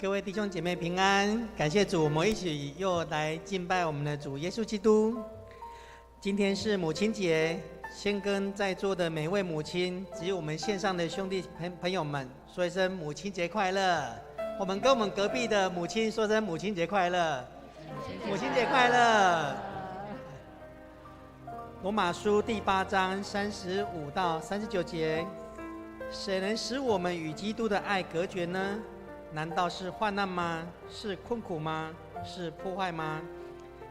各位弟兄姐妹平安，感谢主，我们一起又来敬拜我们的主耶稣基督。今天是母亲节，先跟在座的每位母亲，及我们线上的兄弟朋友们说一声母亲节快乐。我们跟我们隔壁的母亲说声母亲节快乐，母亲节快乐。罗马书第8章35到39节，谁能使我们与基督的爱隔绝呢？难道是患难吗？是困苦吗？是破坏吗？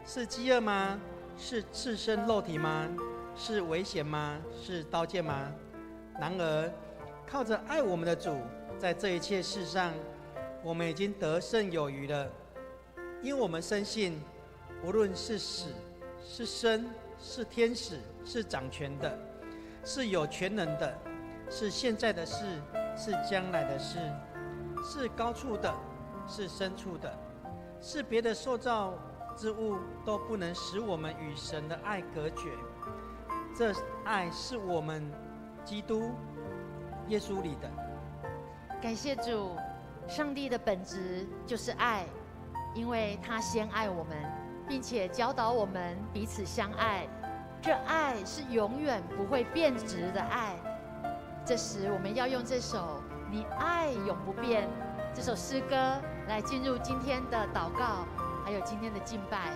是饥饿吗？是赤身肉体吗？是危险吗？是刀剑吗？然而，靠着爱我们的主，在这一切事上，我们已经得胜有余了。因我们深信，无论是死是生，是天使，是掌权的，是有权能的，是现在的事，是将来的事，是高处的，是深处的，是别的受造之物，都不能使我们与神的爱隔绝。这爱是我们基督耶稣里的。感谢主，上帝的本质就是爱，因为他先爱我们，并且教导我们彼此相爱。这爱是永远不会变质的爱。这时我们要用这首你爱永不变这首诗歌来进入今天的祷告，还有今天的敬拜。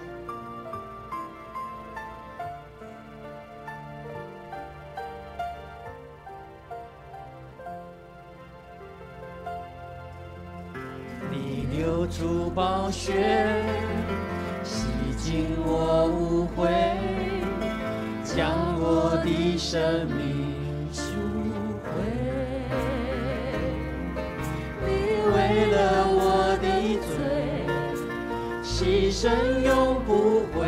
你流出宝血，洗净我污秽，将我的生命赎回。你为了我的罪，牺牲永不悔，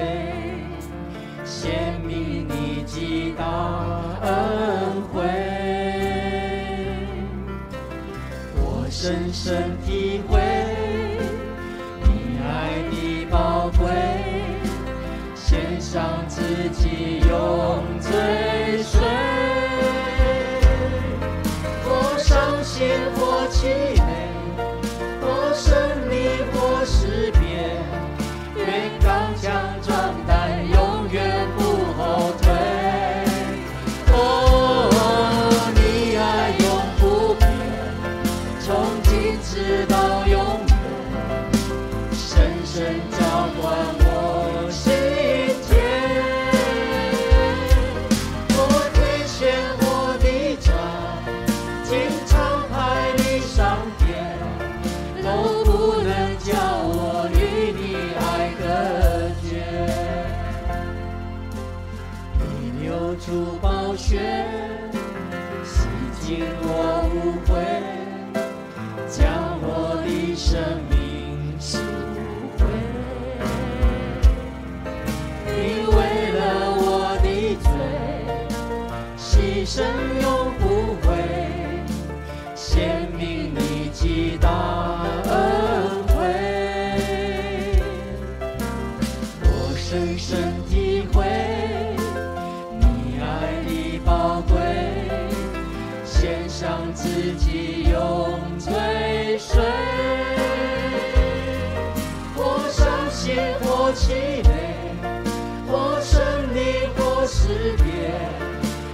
显明你极大恩惠。我深深体会你爱的宝贵，献上自己永追随。或伤心或凄美，或胜利或失别，愿刚强壮胆，永远不后退。哦，你爱永不变，从今直到永远，深深浇灌我心田。我天选我的船，经常海里上天，都不能叫我与你爱隔绝。你流出宝血，洗净我污秽，将我的生命赎回。你为了我的罪，牺牲永不悔，显明你极大恩惠。我深深体会你爱的宝贵，献上自己永追随。或伤心或凄美，或胜利或失别，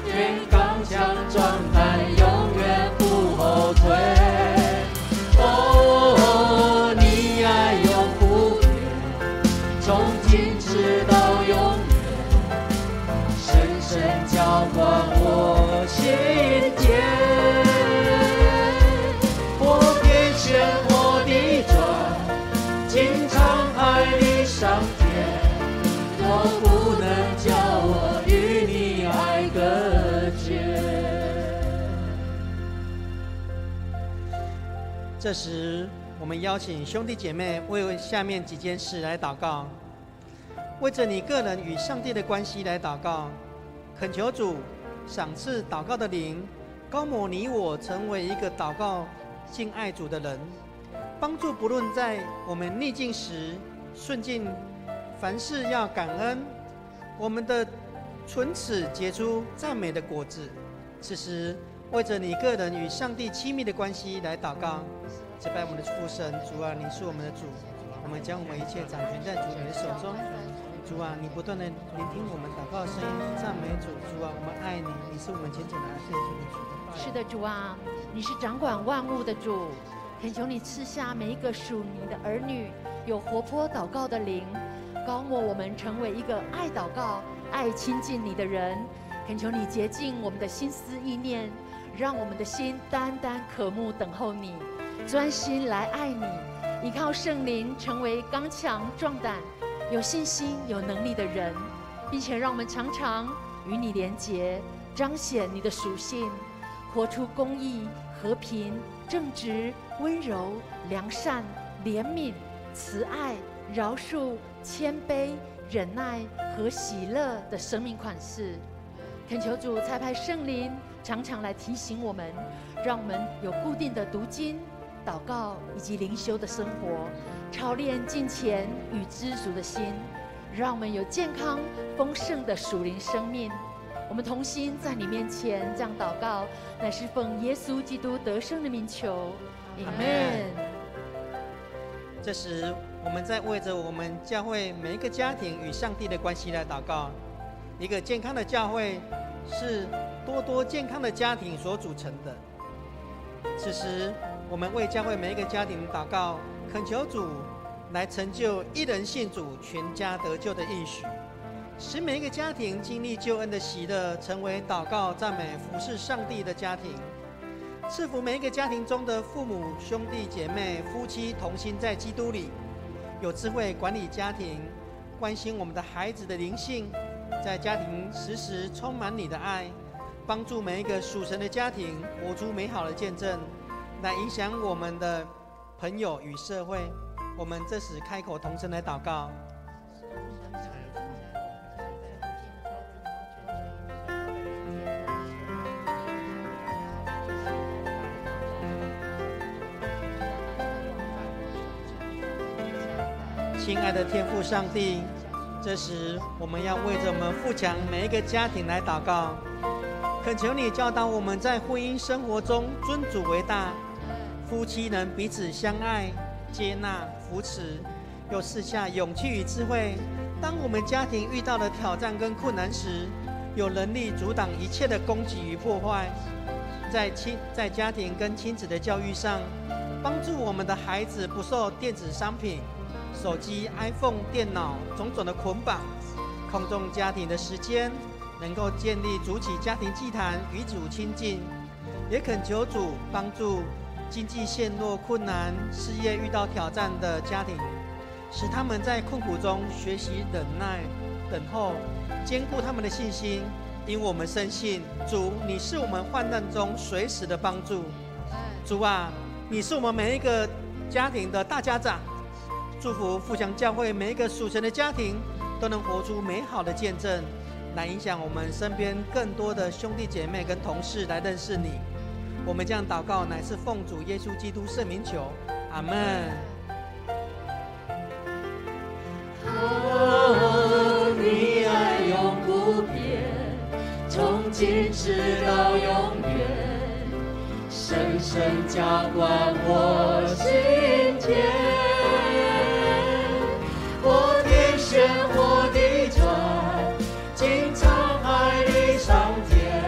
愿刚强壮胆，永远不后退。哦，你爱永不变，从今直到永远，深深浇灌我心田。我天选我的船，经常海里上天，都不能叫我与你爱隔绝。这时，我们邀请兄弟姐妹为下面几件事来祷告，为着你个人与上帝的关系来祷告，恳求主赏赐祷告的灵，高抹你我成为一个祷告敬爱主的人，帮助不论在我们逆境时、顺境，凡事要感恩，我们的唇齿结出赞美的果子。此时，为着你个人与上帝亲密的关系来祷告。祭拜我们的父神，主啊，你是我们的主，我们将我们一切掌权在主你的手中。主啊，你不断的聆听我们祷告的声音，赞美主。主啊，我们爱你，你是我们虔诚的爱弟兄的主。是的，主啊，你是掌管万物的主，恳求你赐下每一个属你的儿女有活泼祷告的灵，高抹我们成为一个爱祷告、爱亲近你的人。恳求你洁净我们的心思意念，让我们的心单单渴慕等候你，专心来爱你，依靠圣灵成为刚强壮胆、有信心、有能力的人，并且让我们常常与你连结，彰显你的属性，活出公义、和平、正直、温柔、良善、怜悯、慈爱、饶恕、谦卑、忍耐和喜乐的生命款式。恳求主差派圣灵常常来提醒我们，让我们有固定的读经、祷告以及灵修的生活，操练敬虔与知足的心，让我们有健康丰盛的属灵生命。我们同心在你面前这样祷告，乃是奉耶稣基督得胜的名求，阿们。这时，我们在为着我们教会每一个家庭与上帝的关系来祷告。一个健康的教会是多健康的家庭所组成的。此时，我们为教会每一个家庭祷告，恳求主来成就一人信主、全家得救的应许，使每一个家庭经历救恩的喜乐，成为祷告、赞美、服侍上帝的家庭。赐福每一个家庭中的父母、兄弟姐妹、夫妻同心在基督里，有智慧管理家庭，关心我们的孩子的灵性，在家庭时时充满你的爱，帮助每一个属神的家庭活出美好的见证，来影响我们的朋友与社会。我们这时开口同声来祷告。亲爱的天父上帝，这时我们要为着我们富强每一个家庭来祷告，恳求你教导我们在婚姻生活中尊主为大，夫妻能彼此相爱、接纳、扶持，又赐下勇气与智慧。当我们家庭遇到了挑战跟困难时，有能力阻挡一切的攻击与破坏。在家庭跟亲子的教育上，帮助我们的孩子不受电子商品、手机、iPhone、电脑种种的捆绑，空中家庭的时间能够建立组起家庭祭坛，与主亲近。也恳求主帮助经济陷落困难、事业遇到挑战的家庭，使他们在困苦中学习忍耐、等候，坚固他们的信心。因我们深信，主，你是我们患难中随时的帮助。主啊，你是我们每一个家庭的大家长。祝福富强教会每一个属神的家庭都能活出美好的见证，来影响我们身边更多的兄弟姐妹跟同事来认识你。我们这样祷告乃是奉主耶稣基督圣名求，阿们。你爱永不变，从今直到永远，深深浇灌我心田。我天旋我地转，经沧海里上天，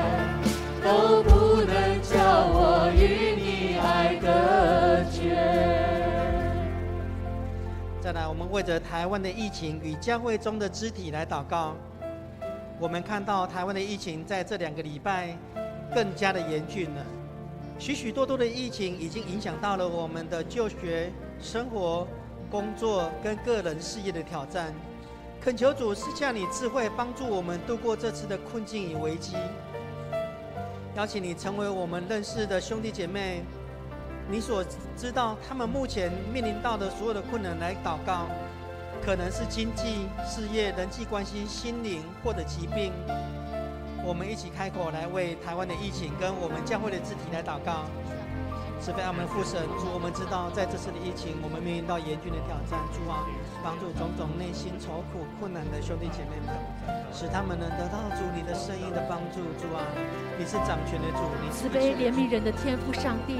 都不能叫我与你爱隔绝。再来，我们为着台湾的疫情与教会中的肢体来祷告。我们看到台湾的疫情在这2个礼拜更加的严峻了，许多的疫情已经影响到了我们的就学、生活、工作跟个人事业的挑战。恳求主赐下你智慧，帮助我们度过这次的困境与危机。邀请你成为我们认识的兄弟姐妹，你所知道他们目前面临到的所有的困难来祷告，可能是经济、事业、人际关系、心灵或者疾病。我们一起开口来为台湾的疫情跟我们教会的肢体来祷告。慈悲阿们父神，主，我们知道在这次的疫情，我们面临到严峻的挑战。主啊，帮助种种内心愁苦困难的兄弟姐妹们，使他们能得到主你的声音的帮助。主啊，你是掌权的主，你慈悲怜悯人的天父上帝，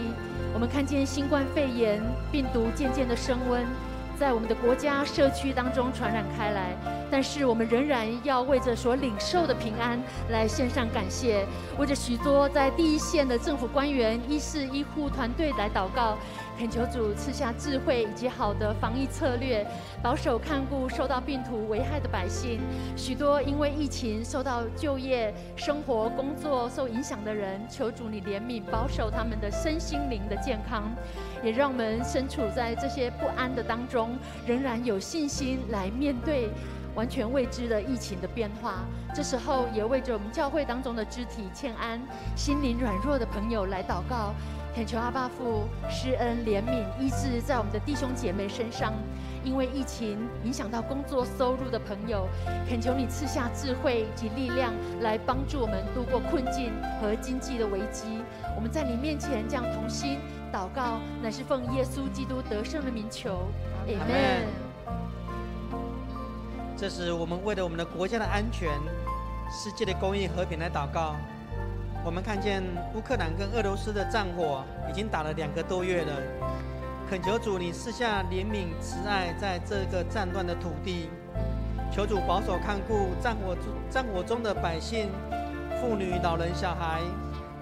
我们看见新冠肺炎病毒渐渐的升温，在我们的国家社区当中传染开来，但是我们仍然要为着所领受的平安来献上感谢，为着许多在第一线的政府官员、医事医护团队来祷告，恳求主赐下智慧以及好的防疫策略，保守看顾受到病毒危害的百姓。许多因为疫情受到就业、生活、工作受影响的人，求主你怜悯，保守他们的身心灵的健康，也让我们身处在这些不安的当中，仍然有信心来面对完全未知的疫情的变化。这时候也为着我们教会当中的肢体欠安、心灵软弱的朋友来祷告，恳求阿爸父施恩怜悯医治在我们的弟兄姐妹身上。因为疫情影响到工作收入的朋友，恳求你赐下智慧及力量来帮助我们度过困境和经济的危机。我们在你面前这样同心祷告，乃是奉耶稣基督得胜的名求，阿们。这时，我们为了我们的国家的安全、世界的公义和平来祷告。我们看见乌克兰跟俄罗斯的战火已经打了2个多月了，恳求主你赐下怜悯慈爱在这个战乱的土地，求主保守看顾战火中的百姓、妇女、老人、小孩，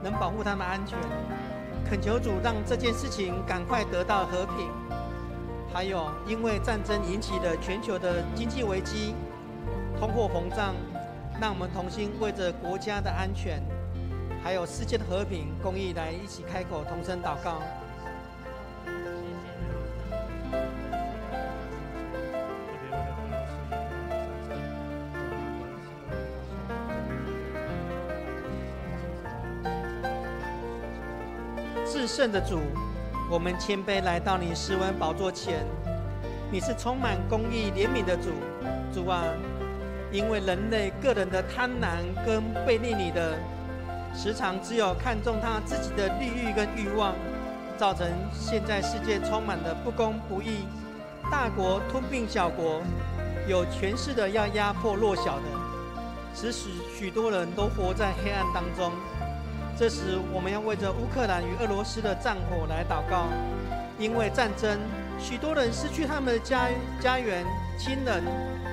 能保护他们安全。恳求主让这件事情赶快得到和平。还有因为战争引起的全球的经济危机、通货膨胀，让我们同心为着国家的安全还有世界的和平公义来一起开口同声祷告。至圣的主，我们谦卑来到你施恩宝座前，你是充满公义怜悯的主。主啊，因为人类个人的贪婪跟背逆你的，时常只有看重他自己的利欲跟欲望，造成现在世界充满了不公不义，大国吞并小国，有权势的要压迫弱小的，使许多人都活在黑暗当中。这时，我们要为着乌克兰与俄罗斯的战火来祷告，因为战争，许多人失去他们的家园、亲人，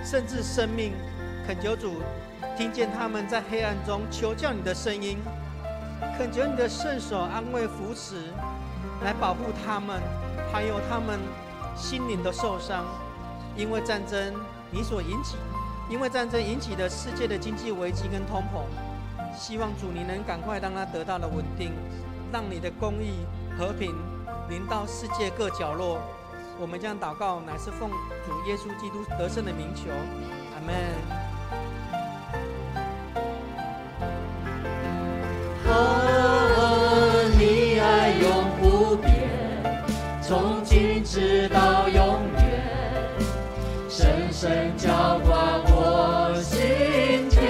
甚至生命。恳求主听见他们在黑暗中求叫你的声音，恳求你的圣手安慰扶持，来保护他们，还有他们心灵的受伤。因为战争引起的世界的经济危机跟通膨，希望主你能赶快让它得到了稳定，让你的公义和平临到世界各角落。我们将祷告乃是奉主耶稣基督得胜的名求，阿们。你爱永不变，从今直到永远，深深浇灌我心田。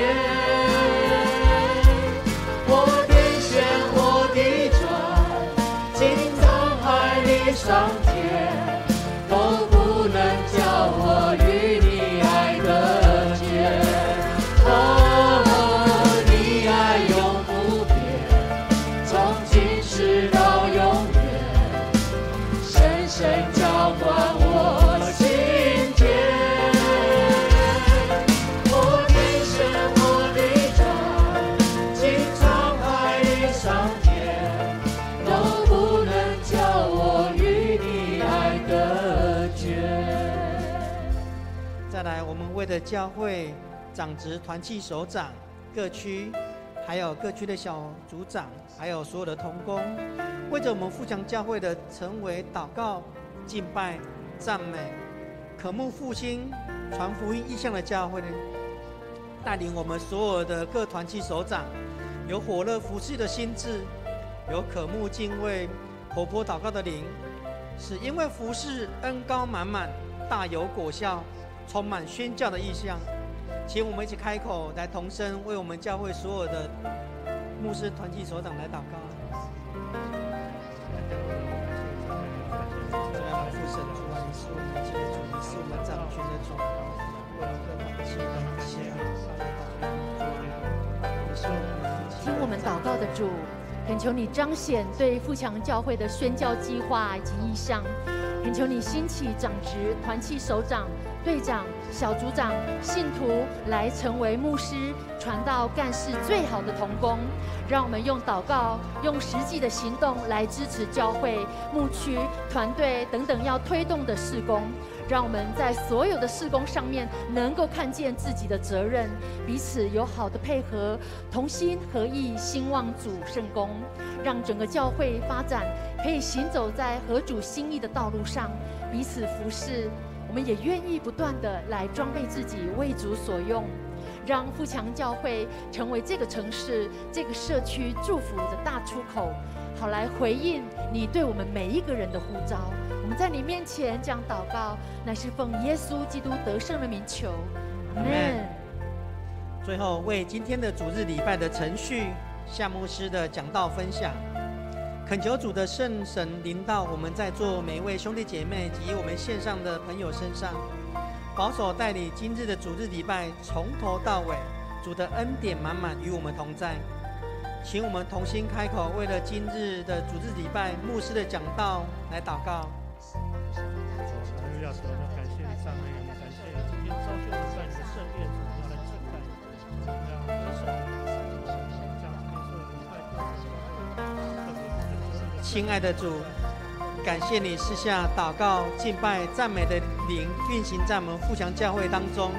我的旋，我的转，经沧海里上天，都不能叫我与你爱隔绝。你爱永不变，从今直到永远，深深浇灌我心田。我的旋，我的转，经沧海里上天，都不能叫我与你爱隔绝。再来，我们为了教会长职团契首长、各区，还有各区的小组长，还有所有的同工，为着我们富强教会的成为祷告、敬拜、赞美、渴慕复兴、传福音意向的教会呢，带领我们所有的各团契首长，有火热服事的心志，有渴慕敬畏、活泼祷告的灵，是因为服事恩膏满满，大有果效，充满宣教的意向。请我们一起开口来同声为我们教会所有的牧师团契首长来祷告。祷告的主，恳求你彰显对富强教会的宣教计划以及意向，恳求你兴起长职、团契首长、队长、小组长、信徒来成为牧师、传道干事最好的同工，让我们用祷告、用实际的行动来支持教会、牧区、团队等等要推动的事工。让我们在所有的事工上面能够看见自己的责任，彼此有好的配合，同心合意，兴旺主圣工，让整个教会发展可以行走在合主心意的道路上，彼此服侍。我们也愿意不断的来装备自己，为主所用，让富强教会成为这个城市、这个社区祝福的大出口，好来回应你对我们每一个人的呼召。我们在你面前这样祷告，乃是奉耶稣基督得胜的名求，阿们。最后为今天的主日礼拜的程序，夏牧师的讲道分享，恳求主的圣神临到我们在座每一位兄弟姐妹及我们线上的朋友身上，保守带领今日的主日礼拜从头到尾，主的恩典满满与我们同在。请我们同心开口，为了今日的主日礼拜牧师的讲道来祷告。主，感谢你，赞美你，感谢今天招秀的在你的圣殿，主要来敬拜，要得胜，这样可以说很快。亲爱的主，感谢你赐下祷告、敬拜、赞美的灵运行在我们富强教会当中，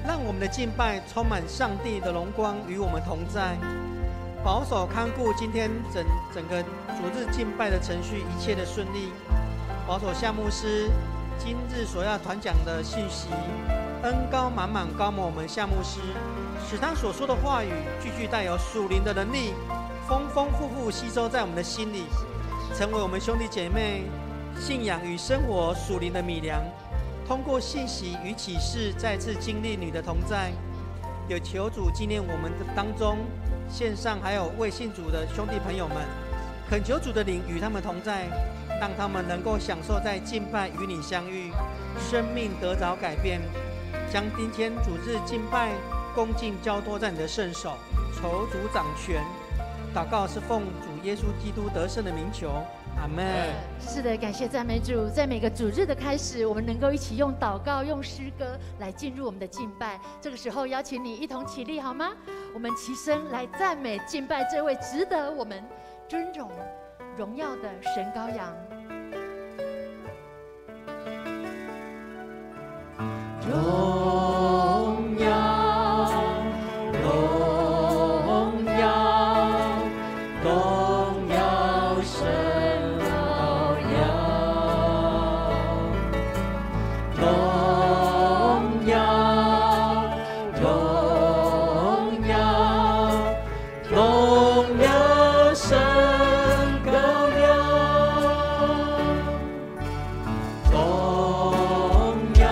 让我们的敬拜充满上帝的荣光与我们同在，保守看顾今天整个主日敬拜的程序一切的顺利，保守夏牧师今日所要传讲的信息，恩膏满满高抹我们夏牧师，使他所说的话语句句带有属灵的能力，丰丰富富吸收在我们的心里，成为我们兄弟姐妹信仰与生活属灵的米粮。通过信息与启示，再次经历你的同在。有求主纪念我们当中线上还有未信主的兄弟朋友们，恳求主的灵与他们同在，让他们能够享受在敬拜与你相遇，生命得着改变。将今天主日敬拜恭敬交托在你的圣手，求主掌权。祷告是奉主耶稣基督得胜的名求，阿们。是的，感谢赞美主，在每个主日的开始，我们能够一起用祷告、用诗歌来进入我们的敬拜。这个时候，邀请你一同起立，好吗？我们齐声来赞美敬拜这位值得我们尊荣、荣耀的神羔羊。荣耀，荣耀，荣耀神羔羊，荣耀，荣耀，荣耀神羔羊，荣耀。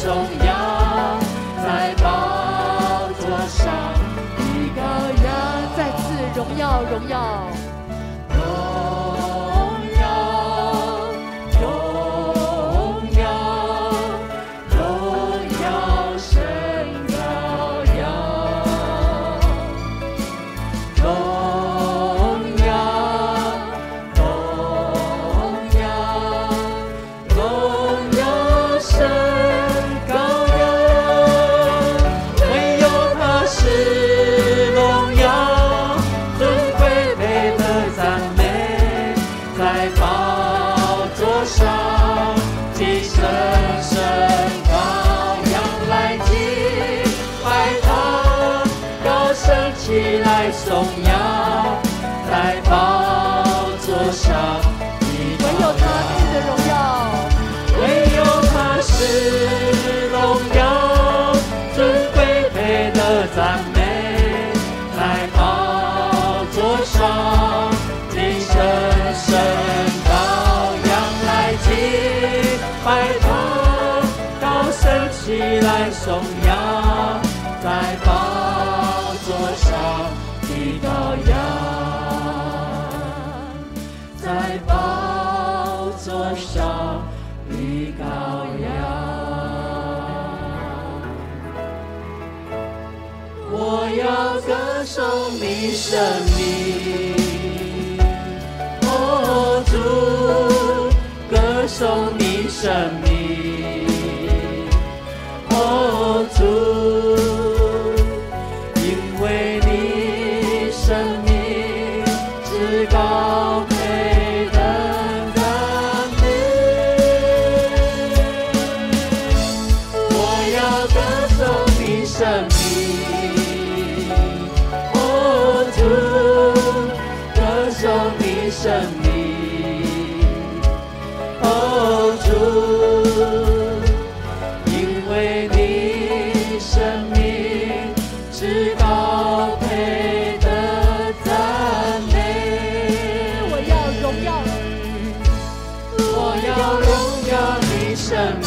荣耀。唯有他是荣耀，尊贵配得来颂扬，在宝座上的羔羊，在宝座上的羔羊。我要歌颂你生命，哦主，歌颂你生命，哦主，因为你生命至高配得赞美。我要歌颂你生命。生命，哦主，因为你生命至高配得赞美。我要荣耀你生命，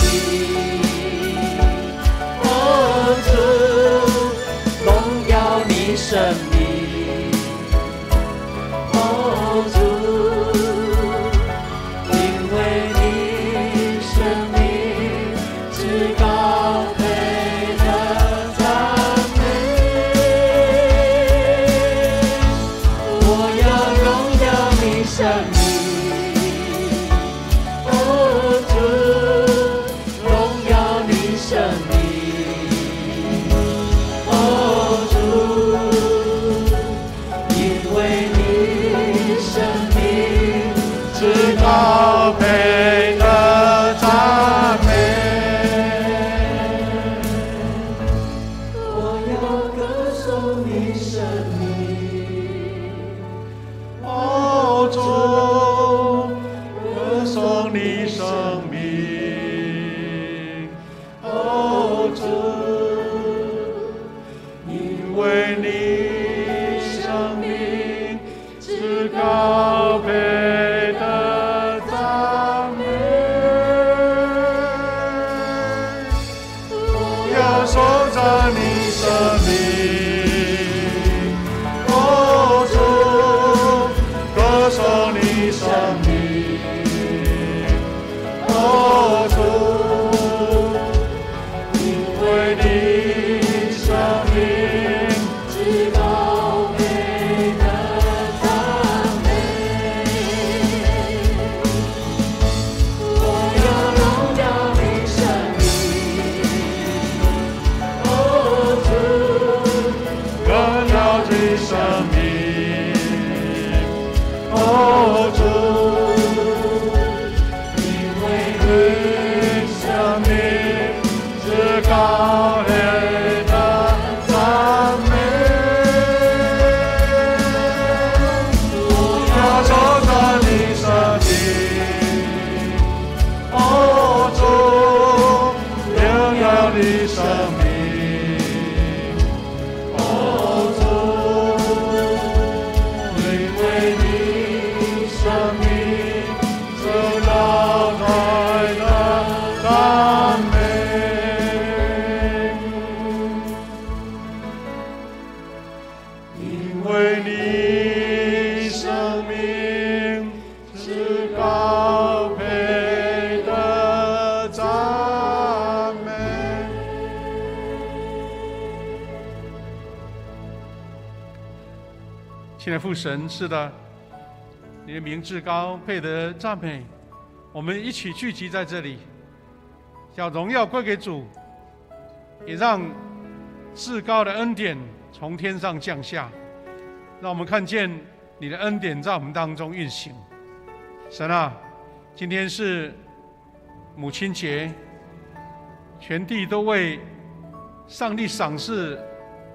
哦主，荣耀你生命。亲爱的父神，是的，你的名至高，配得赞美。我们一起聚集在这里，将荣耀归给主，也让至高的恩典从天上降下，让我们看见你的恩典在我们当中运行。神啊，今天是母亲节，全地都为上帝赏赐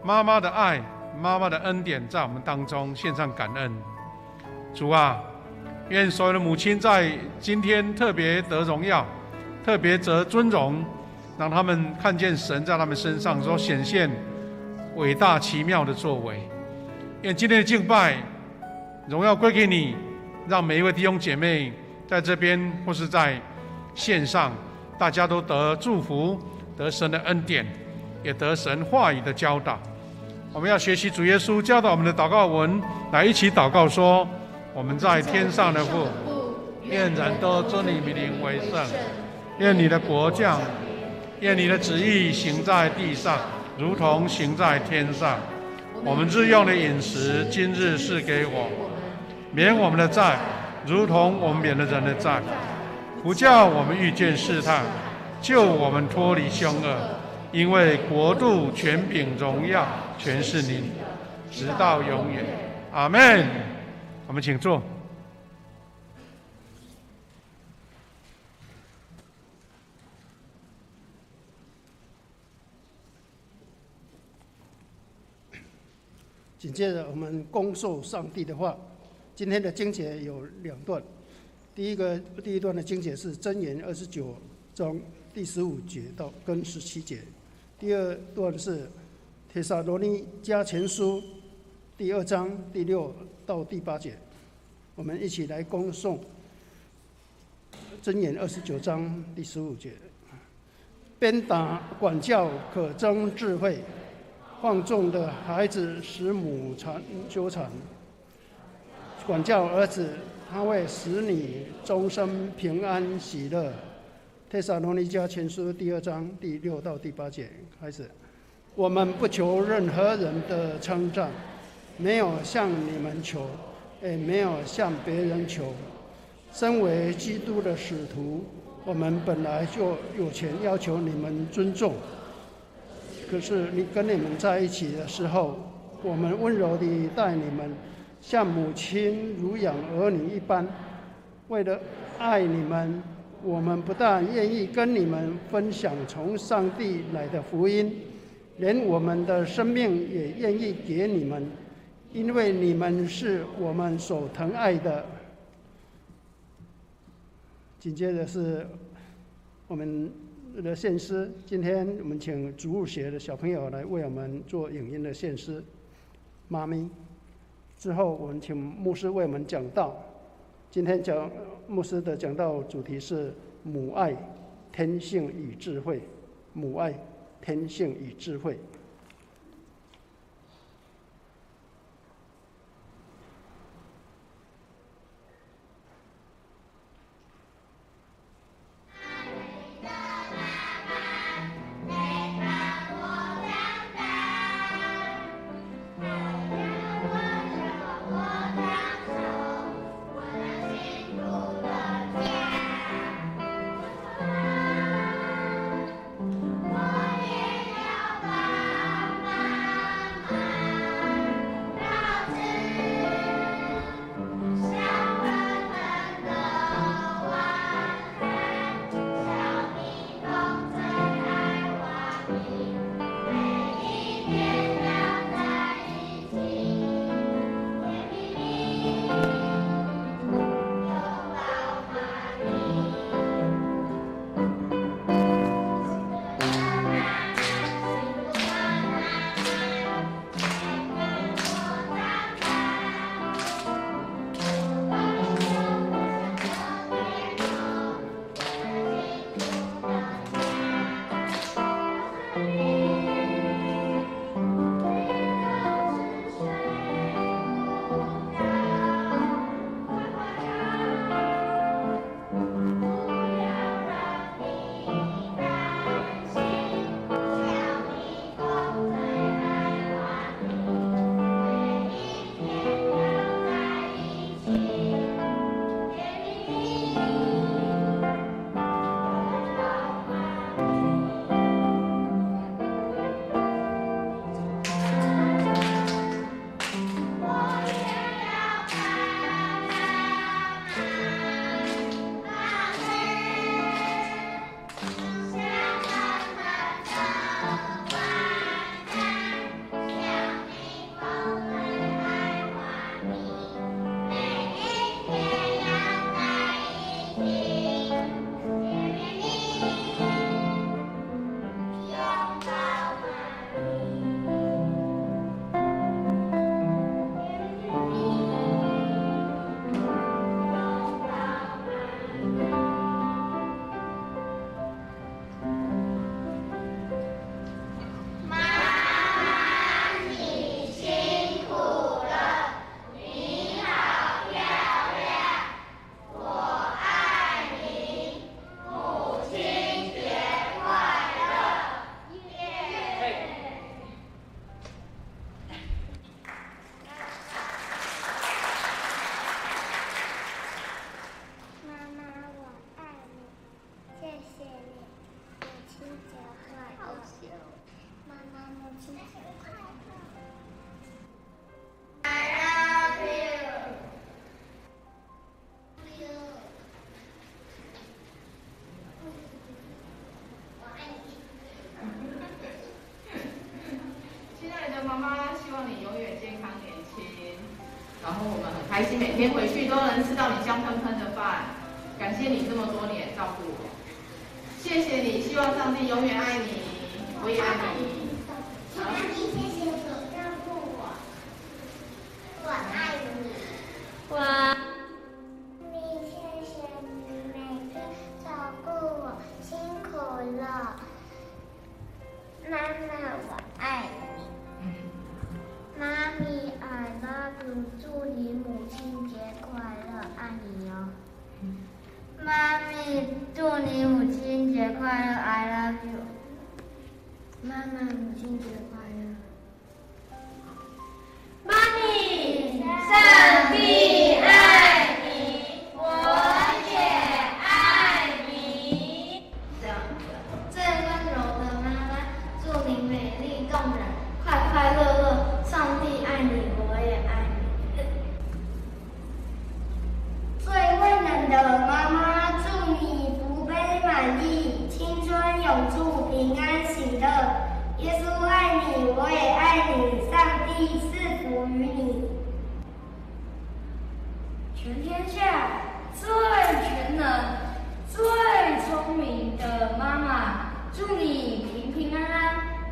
妈妈的爱、妈妈的恩典在我们当中献上感恩。主啊，愿所有的母亲在今天特别得荣耀，特别得尊荣，让他们看见神在他们身上所显现伟大奇妙的作为。愿今天的敬拜荣耀归给你，让每一位弟兄姐妹在这边或是在线上，大家都得祝福，得神的恩典，也得神话语的教导。我们要学习主耶稣教导我们的祷告文，来一起祷告说：我们在天上的父，愿人都尊你名为圣，愿你的国降，愿你的旨意行在地上，如同行在天上。我们日用的饮食，今日赐给我，免我们的债，如同我们免了人的债，不叫我们遇见试探，救我们脱离凶恶。因为国度、权柄、荣耀，全是你，直到永远。阿们。我们请坐。紧接着，我们恭受上帝的话。今天的经节有2段，第一段的经节是箴言29章第15节到跟17节，第二段是帖撒罗尼迦前书第2章第6到第8节。我们一起来恭诵箴言29章第15节：鞭打管教可增智慧，放纵的孩子使母纠缠。管教儿子，他会使你终身平安喜乐。帖撒罗尼迦前书第2章第6到第8节开始。我们不求任何人的称赞，没有向你们求，也没有向别人求。身为基督的使徒，我们本来就有权要求你们尊重。可是你跟你们在一起的时候，我们温柔地待你们，像母亲乳养儿女一般。为了爱你们，我们不但愿意跟你们分享从上帝来的福音，连我们的生命也愿意给你们，因为你们是我们所疼爱的。紧接着是我们的献诗，今天我们请主日学的小朋友来为我们做影音的献诗。妈咪，之后我们请牧师为我们讲道。今天牧师的讲道主题是母爱、天性与智慧。母爱、天性与智慧。我也要把望你永远健康年轻，然后我们很开心每天回去都能吃到你香喷喷的饭。感谢你这么多年照顾我，谢谢你，希望上帝永远爱你，我也爱你。妈咪，谢谢你照顾我，我爱你。妈咪，谢谢你每天照顾我，辛苦了。妈妈，我爱你。妈咪 ，I love you， 祝你母亲节快乐，爱你哦。妈咪，祝你母亲节快乐 ，I love you。妈妈，母亲节快乐。妈咪，上帝爱你，我也爱你。最温柔的妈妈，祝你美丽动人，快快乐乐。上帝爱你，我也爱你。最温暖的妈妈，祝你福杯满溢，青春永驻，平安喜乐。耶稣爱你，我也爱你，上帝赐福于你。全天下最全能、最聪明的妈妈，祝你平平安安、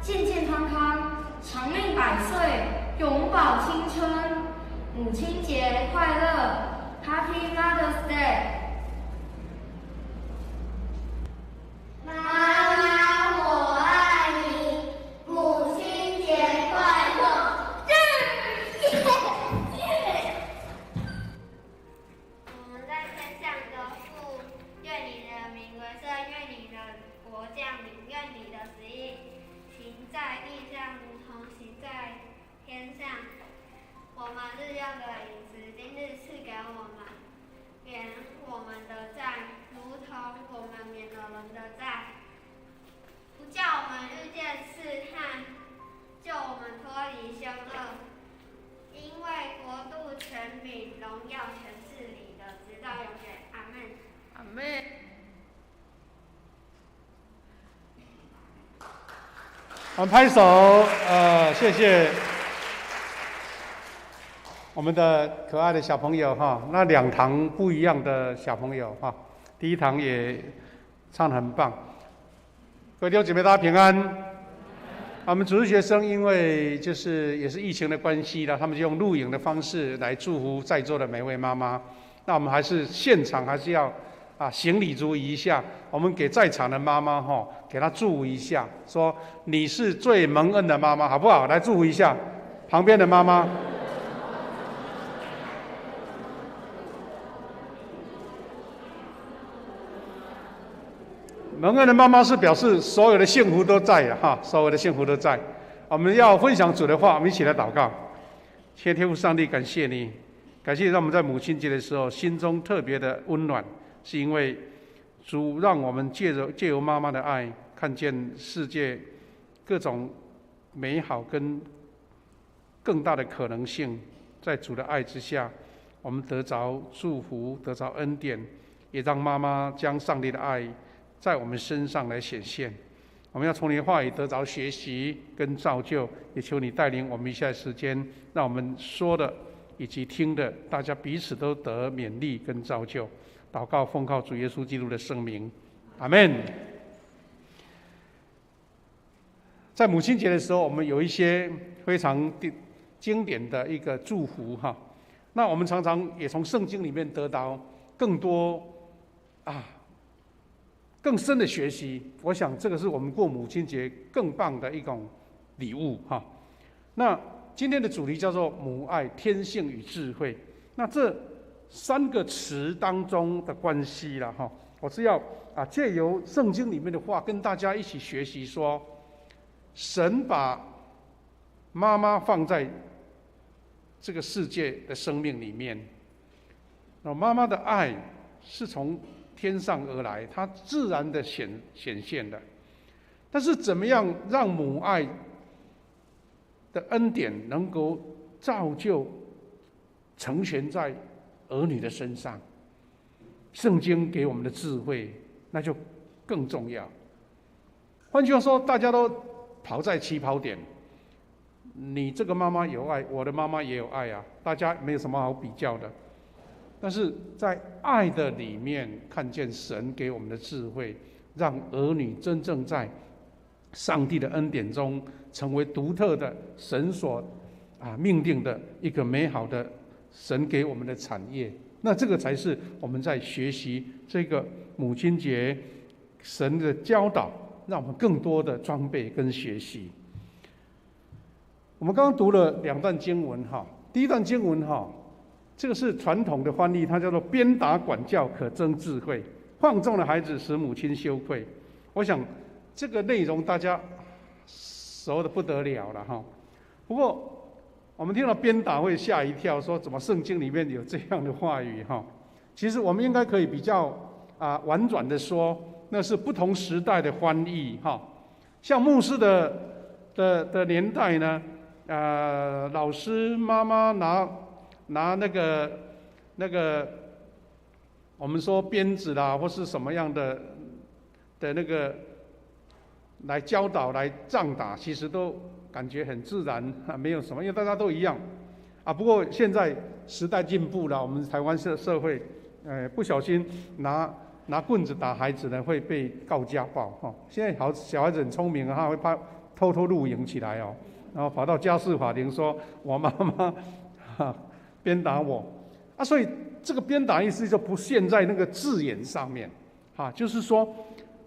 健健康康、长命百岁、永葆青春。母亲节快乐！ Happy Mother's Day！ 妈妈，我爱你，母亲节快乐！我们在天上的父，愿你的名为圣，愿你的国降临，愿你的旨意行在地上，如同行在天上。我们日用的饮食，今日赐给我们，免我们的债，如同我们免了人的债，不叫我们遇见试探，救我们脱离凶恶。因为国度、权柄、荣耀全是你的，直到永远。阿门。阿门。我们拍手，谢谢我们的可爱的小朋友哈。那2堂不一样的小朋友哈，第1堂也唱得很棒。各位弟兄姐妹，大家平安。我们主日学生因为也是疫情的关系啦，他们就用录影的方式来祝福在座的每位妈妈。那我们还是现场还是要行礼如仪一下，我们给在场的妈妈哈，给她祝福一下，说你是最蒙恩的妈妈，好不好？来祝福一下旁边的妈妈。蒙恩的妈妈是表示所有的幸福都在了哈，所有的幸福都在。我们要分享主的话，我们一起来祷告。亲爱的天父上帝，感谢你，感谢让我们在母亲节的时候心中特别的温暖，是因为主让我们借由妈妈的爱，看见世界各种美好跟更大的可能性。在主的爱之下，我们得着祝福，得着恩典，也让妈妈将上帝的爱在我们身上来显现。我们要从你的话语得着学习跟造就，也求你带领我们一下时间，让我们说的以及听的，大家彼此都得勉励跟造就。祷告奉靠主耶稣基督的圣名，阿们。在母亲节的时候，我们有一些非常经典的一个祝福哈。那我们常常也从圣经里面得到更多更深的学习，我想这个是我们过母亲节更棒的一种礼物哈。那今天的主题叫做母爱、天性与智慧。那这3个词当中的关系啦哈，我是要借由圣经里面的话跟大家一起学习说，神把妈妈放在这个世界的生命里面，那妈妈的爱是从天上而来，它自然的显现的。但是怎么样让母爱的恩典能够造就成全在儿女的身上？圣经给我们的智慧，那就更重要。换句话说，大家都跑在起跑点，你这个妈妈有爱，我的妈妈也有爱啊，大家没有什么好比较的。但是在爱的里面，看见神给我们的智慧，让儿女真正在上帝的恩典中，成为独特的神所命定的一个美好的神给我们的产业。那这个才是我们在学习这个母亲节神的教导，让我们更多的装备跟学习。我们刚刚读了2段经文哈，第一段经文哈，这个是传统的翻译，它叫做鞭打管教可增智慧，放纵的孩子使母亲羞愧。我想这个内容大家熟的不得了了哈。不过我们听到鞭打会吓一跳，说怎么圣经里面有这样的话语哈？其实我们应该可以比较婉转的说，那是不同时代的翻译哈。像牧师的年代呢，老师妈妈拿那个我们说鞭子啦，或是什么样的那个来教导来杖打，其实都感觉很自然没有什么，因为大家都一样不过现在时代进步了，我们台湾社会不小心拿棍子打孩子呢，会被告家暴哈。现在小孩子很聪明他会偷偷录影起来然后跑到家事法庭说我妈妈鞭打我所以这个鞭打意思就不限在那个字眼上面就是说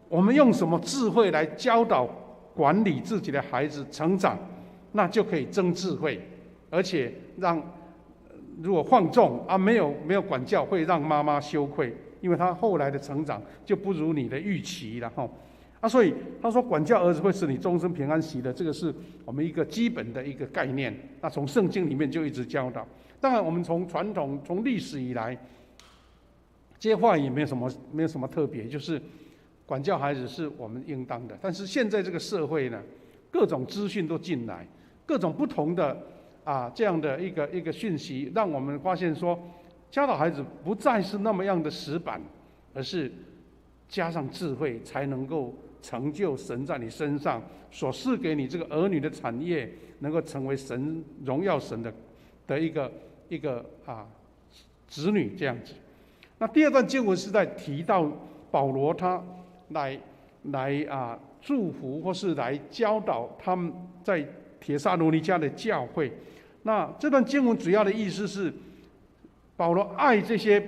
我们用什么智慧来教导管理自己的孩子成长，那就可以增智慧，而且如果放纵没有管教，会让妈妈羞愧，因为他后来的成长就不如你的预期了所以他说管教儿子会使你终身平安喜乐，这个是我们一个基本的一个概念。那从圣经里面就一直教导。当然我们从传统从历史以来，这些话也没有什么特别，就是管教孩子是我们应当的。但是现在这个社会呢，各种资讯都进来，各种不同的这样的一个讯息，让我们发现说教导孩子不再是那么样的死板，而是加上智慧，才能够成就神在你身上所赐给你这个儿女的产业，能够成为神荣耀神的一个子女这样子。那第二段经文是在提到保罗他来祝福或是来教导他们在帖撒罗尼迦的教会。那这段经文主要的意思是保罗爱这些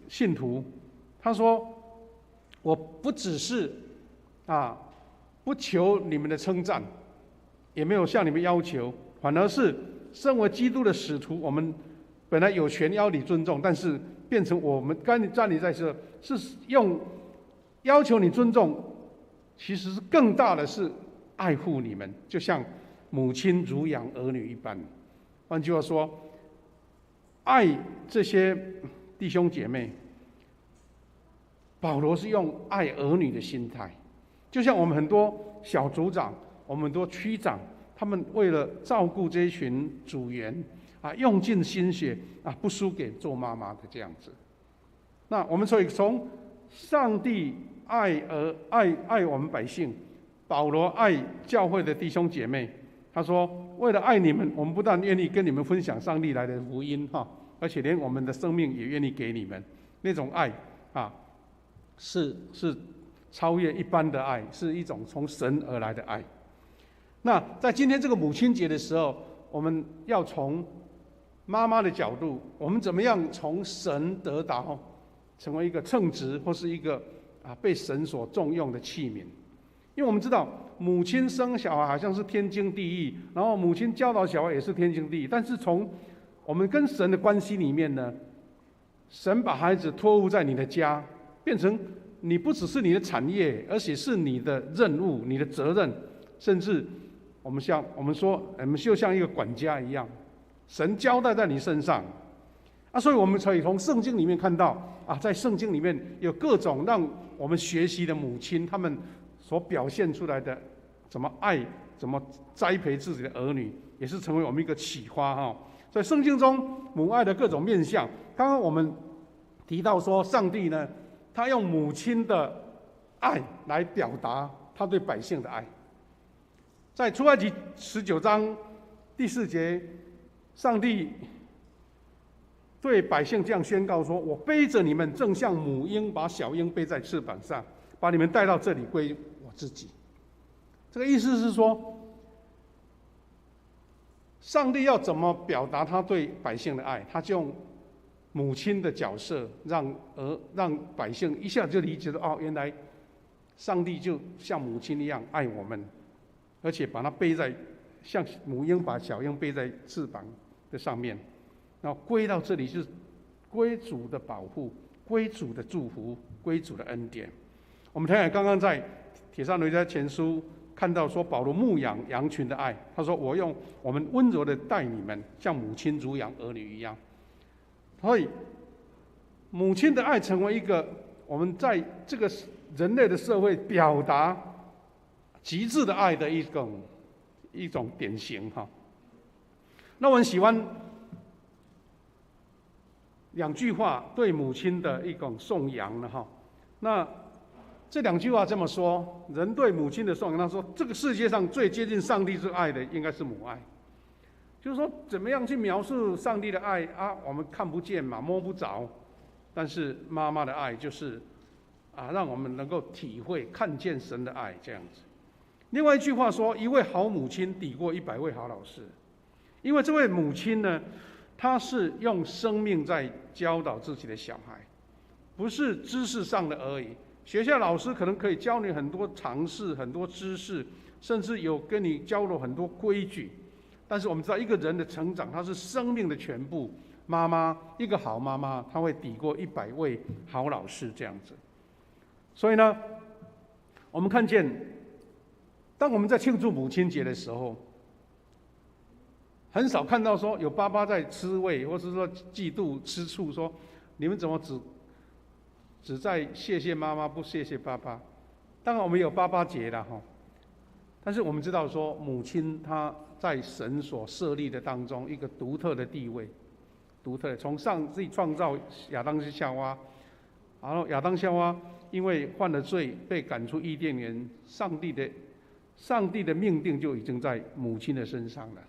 信徒，他说我不只是不求你们的称赞，也没有向你们要求，反而是身为基督的使徒，我们本来有权要你尊重，但是变成我们站立在这，是用要求你尊重，其实是更大的是爱护你们，就像母亲乳养儿女一般。换句话说，爱这些弟兄姐妹，保罗是用爱儿女的心态，就像我们很多小组长，我们很多区长，他们为了照顾这一群组员用尽心血不输给做妈妈的这样子。那我们所以从上帝爱我们百姓，保罗爱教会的弟兄姐妹，他说为了爱你们，我们不但愿意跟你们分享上帝来的福音而且连我们的生命也愿意给你们。那种爱是超越一般的爱，是一种从神而来的爱。那在今天这个母亲节的时候，我们要从妈妈的角度，我们怎么样从神得到成为一个称职或是一个被神所重用的器皿。因为我们知道母亲生小孩好像是天经地义，然后母亲教导小孩也是天经地义，但是从我们跟神的关系里面呢，神把孩子托付在你的家，变成你不只是你的产业，而且是你的任务、你的责任，甚至我们就像一个管家一样，神交代在你身上所以我们可以从圣经里面看到在圣经里面有各种让我们学习的母亲，他们所表现出来的怎么爱、怎么栽培自己的儿女，也是成为我们一个启发所以圣经中母爱的各种面向，刚刚我们提到说，上帝呢，他用母亲的爱来表达他对百姓的爱。在出埃及19章第4节，上帝对百姓这样宣告说：“我背着你们，正像母鹰把小鹰背在翅膀上，把你们带到这里归我自己。”这个意思是说，上帝要怎么表达他对百姓的爱？他就用母亲的角色，让百姓一下就理解到，哦，原来上帝就像母亲一样爱我们，而且把它背在，像母鹰把小鹰背在翅膀的上面，然后归到这里，就是归主的保护、归主的祝福、归主的恩典。我们刚刚在帖撒罗尼迦前书看到说，保罗牧养羊群的爱，他说：“我们温柔的待你们，像母亲乳养儿女一样。”所以，母亲的爱成为一个我们在这个人类的社会表达极致的爱的一种典型哈。那我很喜欢2句话对母亲的一种颂扬了哈。那这2句话这么说，人对母亲的颂扬，他说这个世界上最接近上帝之爱的应该是母爱。就是说，怎么样去描述上帝的爱啊？我们看不见嘛，摸不着，但是妈妈的爱就是让我们能够体会、看见神的爱这样子。另外一句话说，一位好母亲抵过100位好老师，因为这位母亲呢，她是用生命在教导自己的小孩，不是知识上的而已。学校老师可能可以教你很多常识、很多知识，甚至有跟你教了很多规矩。但是我们知道，一个人的成长，他是生命的全部。妈妈，一个好妈妈，她会抵过100位好老师这样子。所以呢，我们看见，当我们在庆祝母亲节的时候，很少看到说有爸爸在吃味，或是说嫉妒、吃醋，说你们怎么只在谢谢妈妈，不谢谢爸爸。当然我们有爸爸节了哈，但是我们知道说，母亲她在神所设立的当中一个独特的地位，独特的。从上帝创造亚当是夏娃，然后亚当夏娃因为犯了罪被赶出伊甸园，上帝的命定就已经在母亲的身上了。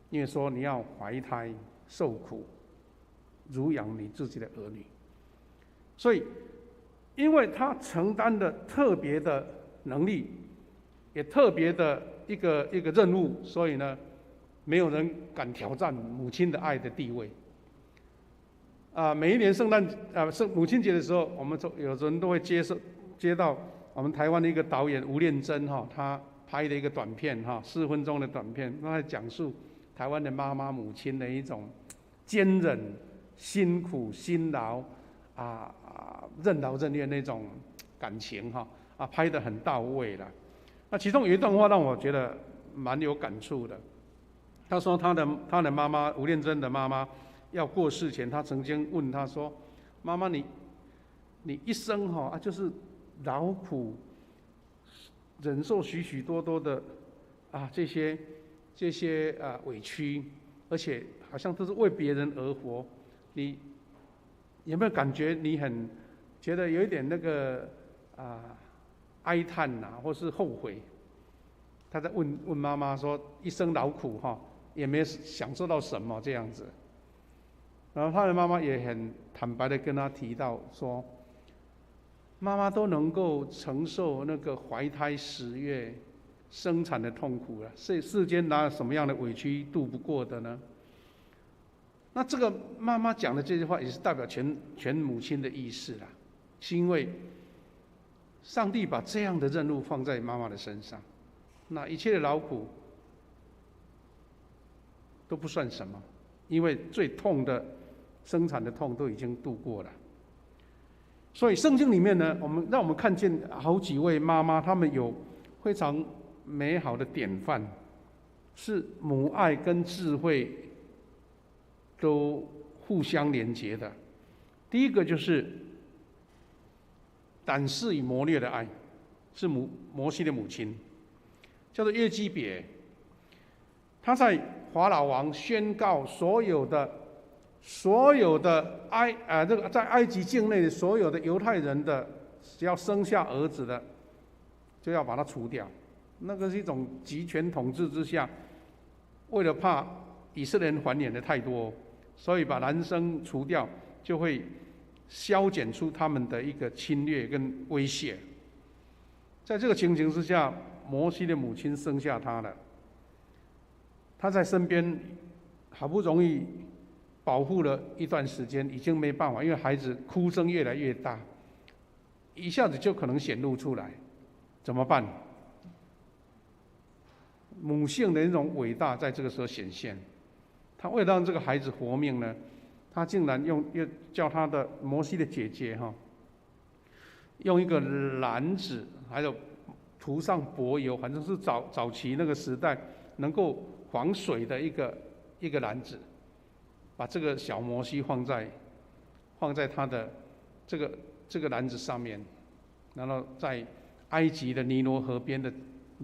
因为说你要怀胎受苦，乳养你自己的儿女。所以，因为他承担的特别的能力，也特别的一个任务，所以呢，没有人敢挑战母亲的爱的地位。每一年母亲节的时候，我们有人都会接到我们台湾的一个导演吴念真哈，他拍的一个短片哈，4分钟的短片，他在讲述台湾的母亲的一种坚韧、辛苦、辛劳任劳任怨那种感情哈拍得很到位了。那其中有一段话让我觉得蛮有感触的。他说他的妈妈吴念真的妈妈要过世前，他曾经问他说：“妈妈，你一生就是劳苦，忍受许许多多的这些委屈，而且好像都是为别人而活，你有没有感觉你很觉得有一点那个哀叹或是后悔？”他在问妈妈说：“一生劳苦也没享受到什么这样子。”然后他的妈妈也很坦白的跟他提到说：“妈妈都能够承受那个怀胎10月生产的痛苦了，世间哪有什么样的委屈度不过的呢？”那这个妈妈讲的这句话，也是代表全母亲的意识啦，是因为上帝把这样的任务放在妈妈的身上，那一切的劳苦都不算什么，因为最痛的生产的痛都已经度过了。所以圣经里面呢，让我们看见好几位妈妈，她们有非常美好的典范，是母爱跟智慧都互相连结的。第一个就是胆识与谋略的爱，是摩西的母亲，叫做约基别。他在法老王宣告所有的在埃及境内的所有的犹太人的，只要生下儿子的，就要把他除掉。那个是一种集权统治之下，为了怕以色列人繁衍的太多，所以把男生除掉，就会消减出他们的一个侵略跟威胁。在这个情形之下，摩西的母亲生下他了，他在身边好不容易保护了一段时间，已经没办法，因为孩子哭声越来越大，一下子就可能显露出来，怎么办？母性的那种伟大在这个时候显现。他为了让这个孩子活命呢，他竟然叫他的摩西的姐姐用一个篮子，还有涂上柏油，反正是早期那个时代能够防水的一个篮子，把这个小摩西放在他的这个篮子上面，然后在埃及的尼罗河边的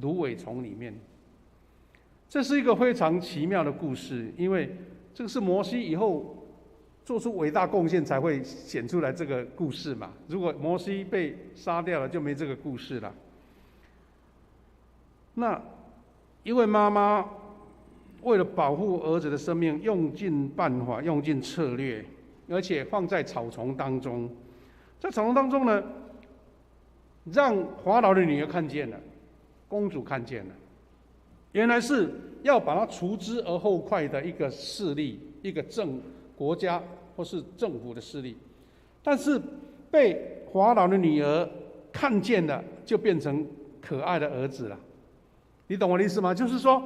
芦苇丛里面。这是一个非常奇妙的故事，因为这个是摩西以后做出伟大贡献才会显出来这个故事嘛。如果摩西被杀掉了，就没这个故事了。那因为妈妈为了保护儿子的生命，用尽办法，用尽策略，而且放在草丛当中。在草丛当中呢，让法老的女儿看见了，公主看见了。原来是要把它除之而后快的一个势力，一个国家或是政府的势力，但是被法老的女儿看见了，就变成可爱的儿子了。你懂我的意思吗？就是说，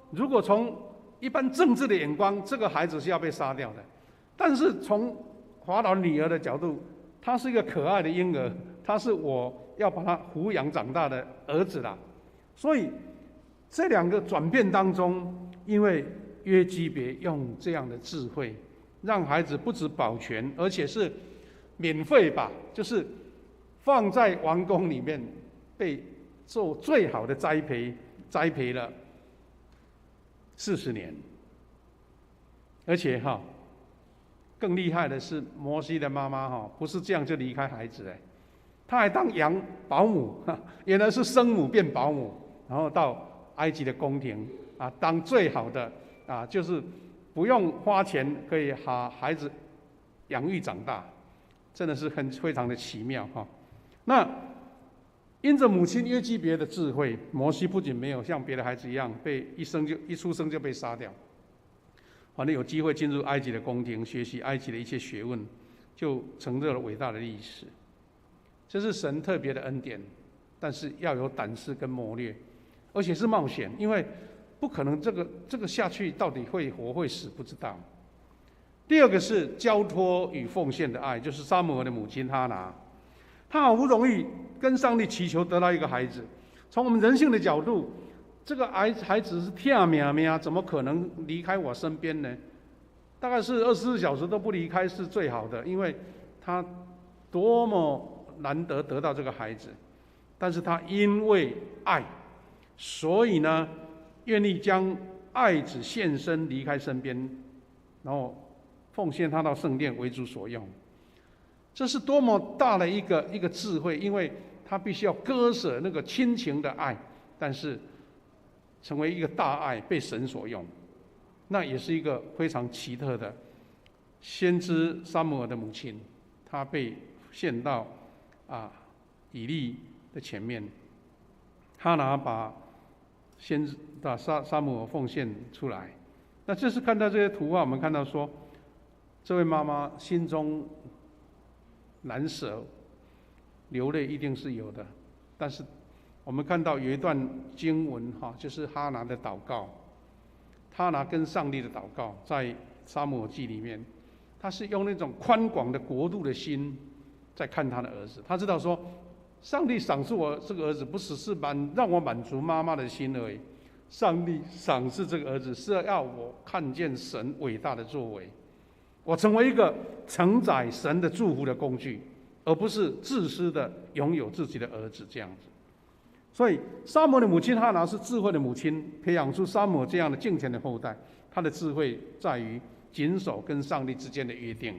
如果从一般政治的眼光，这个孩子是要被杀掉的，但是从法老女儿的角度，他是一个可爱的婴儿，他是我要把他抚养长大的儿子啦。所以这两个转变当中，因为约基别用这样的智慧，让孩子不止保全，而且是免费吧，就是放在王宫里面被做最好的栽培了40年。而且更厉害的是摩西的妈妈不是这样就离开孩子她还当养保姆，原来是生母变保姆，然后到埃及的宫廷当最好的就是不用花钱可以把孩子养育长大，真的是非常的奇妙那因着母亲约基别的智慧，摩西不仅没有像别的孩子一样被一出生就被杀掉，反正有机会进入埃及的宫廷，学习埃及的一切学问，就成就了伟大的历史。这是神特别的恩典，但是要有胆识跟谋略，而且是冒险，因为不可能这个下去到底会活会死不知道。第二个是交托与奉献的爱，就是撒母耳的母亲哈拿，她好不容易跟上帝祈求得到一个孩子。从我们人性的角度，这个孩子是疼命，怎么可能离开我身边呢？大概是24小时都不离开是最好的，因为他多么难得到这个孩子，但是他因为爱，所以呢愿意将爱子献身离开身边，然后奉献他到圣殿为主所用。这是多么大的一个智慧，因为他必须要割舍那个亲情的爱，但是成为一个大爱，被神所用。那也是一个非常奇特的先知撒母耳的母亲，她被献到以利的前面，哈拿把撒母耳奉献出来。那这是看到这些图画，我们看到说，这位妈妈心中难舍，流泪一定是有的。但是我们看到有一段经文就是哈拿的祷告，哈拿跟上帝的祷告，在撒母耳记里面，他是用那种宽广的国度的心在看他的儿子。他知道说，上帝赏赐我这个儿子，不只是让我满足妈妈的心而已，上帝赏赐这个儿子是要我看见神伟大的作为，我成为一个承载神的祝福的工具，而不是自私的拥有自己的儿子这样子。所以撒母耳的母亲哈拿是智慧的母亲，培养出撒母耳这样的敬虔的后代。她的智慧在于谨守跟上帝之间的约定。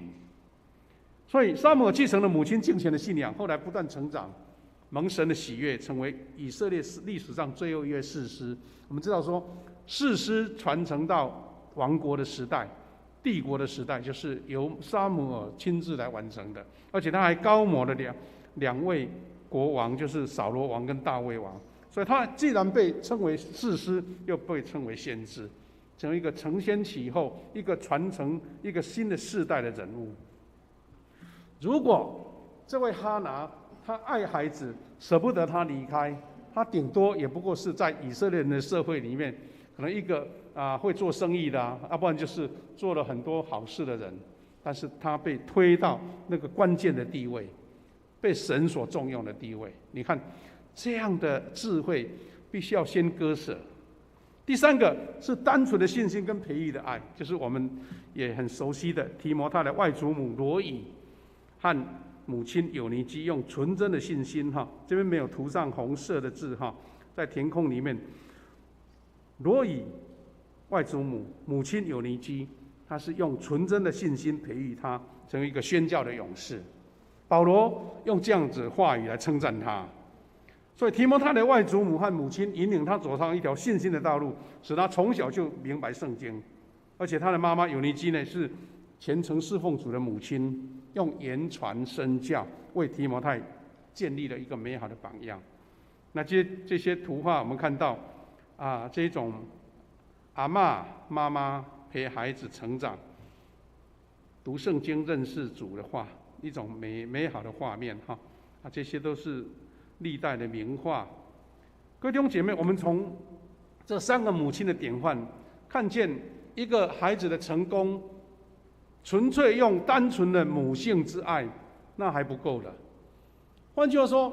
所以撒母耳继承了母亲敬虔的信仰，后来不断成长，蒙神的喜悦，成为以色列历史上最后一位士师。我们知道说，士师传承到王国的时代、帝国的时代，就是由撒母耳亲自来完成的，而且他还高摩了两位国王，就是扫罗王跟大卫王。所以他既然被称为士师，又被称为先知，成为一个承先启后、一个传承一个新的世代的人物。如果这位哈拿他爱孩子，舍不得他离开，他顶多也不过是在以色列人的社会里面，可能一个会做生意的要不然就是做了很多好事的人，但是他被推到那个关键的地位，被神所重用的地位。你看这样的智慧必须要先割舍。第三个是单纯的信心跟培育的爱，就是我们也很熟悉的提摩太的外祖母罗以和母亲友尼基，用纯真的信心这边没有涂上红色的字在填空里面。罗以外祖母，母亲友尼基，他是用纯真的信心培育他成为一个宣教的勇士。保罗用这样子话语来称赞他。所以提摩太的外祖母和母亲引领他走上一条信心的道路，使他从小就明白圣经。而且他的妈妈友尼基呢，是虔诚侍奉主的母亲，用言传身教为提摩太建立了一个美好的榜样。那这些图画我们看到这种阿嬷妈妈陪孩子成长，读圣经认识主的话，一种美好的画面这些都是历代的名画。各位弟兄姐妹，我们从这三个母亲的典范，看见一个孩子的成功，纯粹用单纯的母性之爱，那还不够的。换句话说，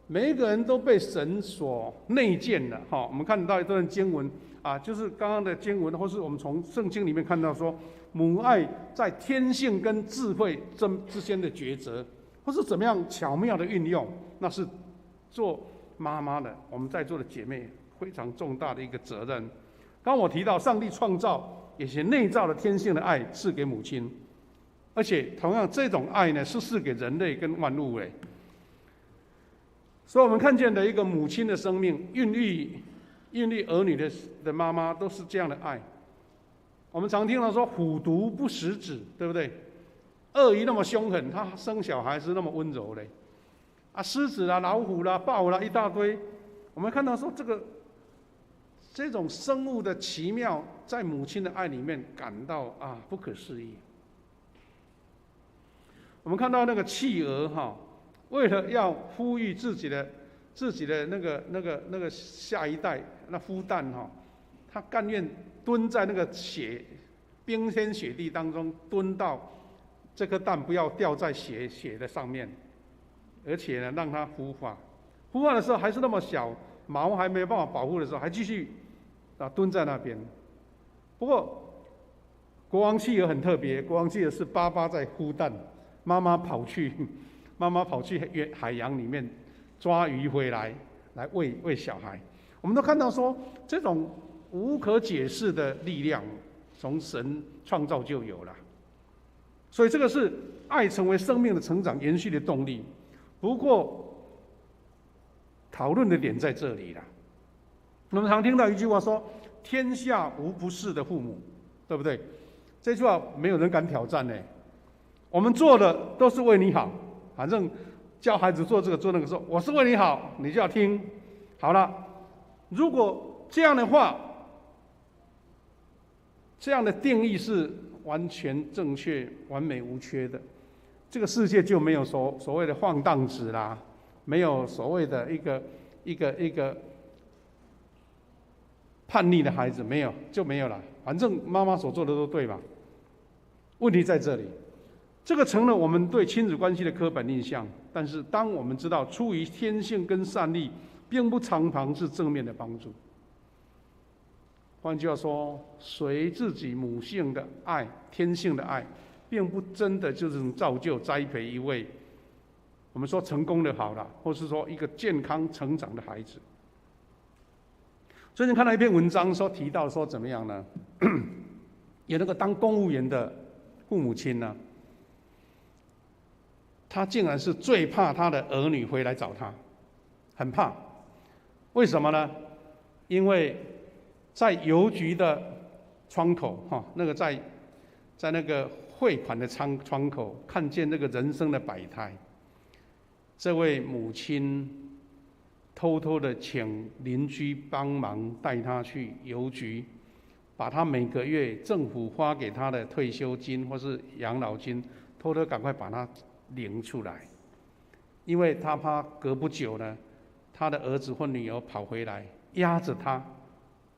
每一个人都被神所内建的。我们看到一段经文就是刚刚的经文，或是我们从圣经里面看到说，母爱在天性跟智慧之间的抉择，或是怎么样巧妙的运用，那是做妈妈的我们在座的姐妹非常重大的一个责任。刚刚我提到，上帝创造也是内造了天性的爱赐给母亲，而且同样这种爱呢是赐给人类跟万物的。所以我们看见的一个母亲的生命，孕育儿女的妈妈都是这样的爱。我们常听到说虎毒不食子，对不对？鳄鱼那么凶狠，它生小孩是那么温柔嘞。狮子啦、老虎啦、豹啦一大堆，我们看到说这种生物的奇妙，在母亲的爱里面感到不可思议。我们看到那个企鹅为了要呼吁自己的那个下一代，那孵蛋他甘愿蹲在那个冰天雪地当中，蹲到这颗蛋不要掉在血的上面，而且呢让它孵化。孵化的时候还是那么小，毛还没有办法保护的时候，还继续蹲在那边。不过国王企鹅很特别，国王企鹅是爸爸在孵蛋，妈妈跑去海洋里面抓鱼回来喂小孩。我们都看到说，这种无可解释的力量从神创造就有了，所以这个是爱成为生命的成长延续的动力。不过讨论的点在这里了。我们常听到一句话说，天下无不是的父母，对不对？这句话没有人敢挑战呢。我们做的都是为你好，反正教孩子做这个做那个，说我是为你好，你就要听。好了，如果这样的话，这样的定义是完全正确、完美无缺的，这个世界就没有所谓的放荡子啦，没有所谓的一个叛逆的孩子，就没有了。反正妈妈所做的都对嘛。问题在这里，这个成了我们对亲子关系的刻板印象。但是当我们知道出于天性跟善意，并不常常是正面的帮助。换句话说，随自己母性的爱、天性的爱，并不真的就是能造就栽培一位我们说成功的好了，或是说一个健康成长的孩子。最近看到一篇文章说提到说怎么样呢？有那个当公务员的父母亲呢，他竟然是最怕他的儿女回来找他，很怕。为什么呢？因为在邮局的窗口那个在那个汇款的窗口看见那个人生的百态，这位母亲偷偷的请邻居帮忙带他去邮局，把他每个月政府发给他的退休金或是养老金，偷偷赶快把它领出来，因为他怕隔不久呢，他的儿子或女儿跑回来，压着他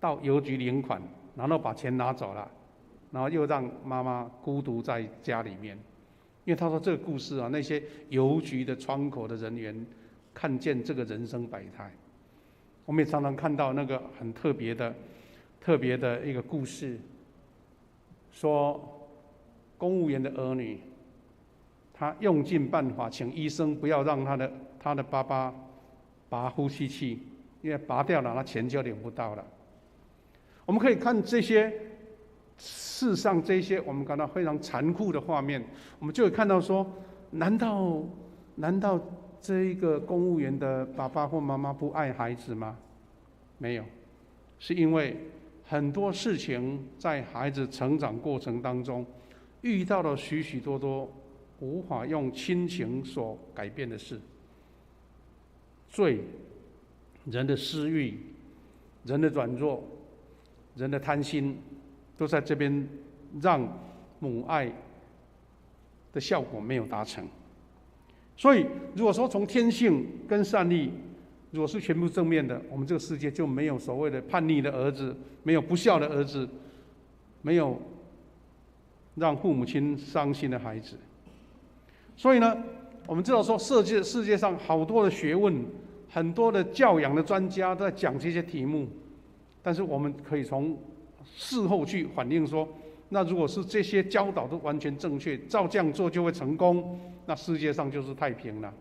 到邮局领款，然后把钱拿走了，然后又让妈妈孤独在家里面。因为他说这个故事啊，那些邮局的窗口的人员看见这个人生百态。我们也常常看到那个很特别的一个故事，说公务员的儿女，他用尽办法请医生不要让他的爸爸拔呼吸器，因为拔掉了，他钱就领不到了。我们可以看这些世上这些我们感到非常残酷的画面，我们就会看到说，难道这一个公务员的爸爸或妈妈不爱孩子吗？没有，是因为很多事情在孩子成长过程当中遇到了许许多多无法用亲情所改变的事，罪、人的私欲、人的软弱、人的贪心，都在这边让母爱的效果没有达成。所以如果说从天性跟善意如果是全部正面的，我们这个世界就没有所谓的叛逆的儿子，没有不孝的儿子，没有让父母亲伤心的孩子。所以呢，我们知道说世界上好多的学问，很多的教养的专家都在讲这些题目，但是我们可以从事后去反映说，那如果是这些教导都完全正确，照这样做就会成功，那世界上就是太平了。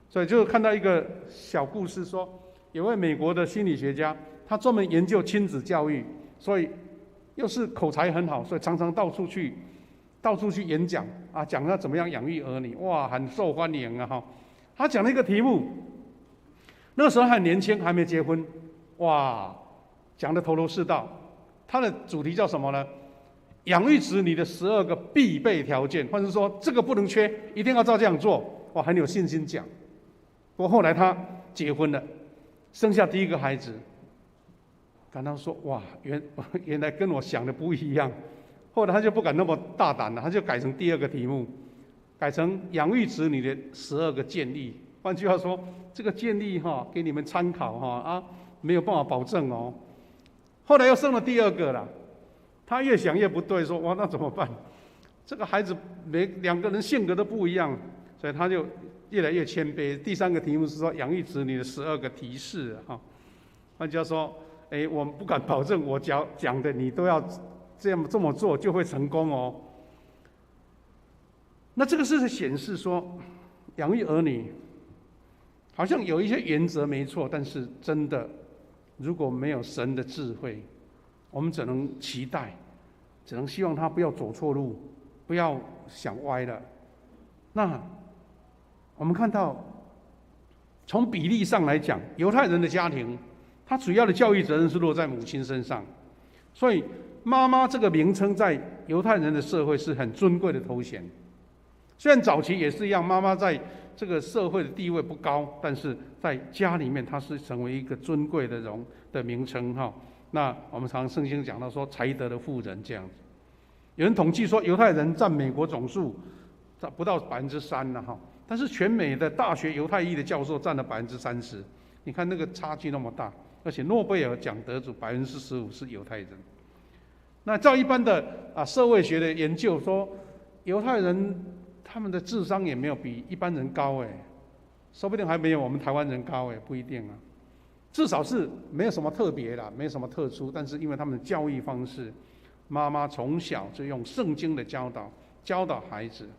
所以就看到一个小故事说，有位美国的心理学家，他专门研究亲子教育，所以又是口才很好，所以常常到处去演讲啊，讲他怎么样养育儿女，哇，很受欢迎啊哈。他讲了一个题目，那个时候还很年轻，还没结婚，哇，讲得头头是道。他的主题叫什么呢？养育子女的12个必备条件，或者说这个不能缺，一定要照这样做，哇，很有信心讲。不过后来他结婚了，生下第一个孩子，感到说哇，原来跟我想的不一样。后来他就不敢那么大胆了，他就改成第2个题目，改成养育子女的12个建议。换句话说，这个建议给你们参考没有办法保证哦。后来又生了第2个了，他越想越不对，说哇，那怎么办？这个孩子两个人性格都不一样，所以他就越来越谦卑。第3个题目是说养育子女的12个提示哈。换句话说，我们不敢保证我讲的你都要这么做就会成功哦。那这个是显示说，养育儿女好像有一些原则没错，但是真的如果没有神的智慧，我们只能期待，只能希望他不要走错路，不要想歪了。那我们看到，从比例上来讲，犹太人的家庭，他主要的教育责任是落在母亲身上，所以妈妈这个名称在犹太人的社会是很尊贵的头衔。虽然早期也是一样，妈妈在这个社会的地位不高，但是在家里面她是成为一个尊贵的名称哈。那我们常圣经讲到说才德的妇人这样子。有人统计说，犹太人占美国总数不到3%了哈，但是全美的大学犹太裔的教授占了30%。你看那个差距那么大，而且诺贝尔奖得主15%是犹太人。那照一般的社会学的研究说，犹太人他们的智商也没有比一般人高说不定还没有我们台湾人高不一定啊。至少是没有什么特别啦，没有什么特殊，但是因为他们的教育方式，妈妈从小就用圣经的教导孩子，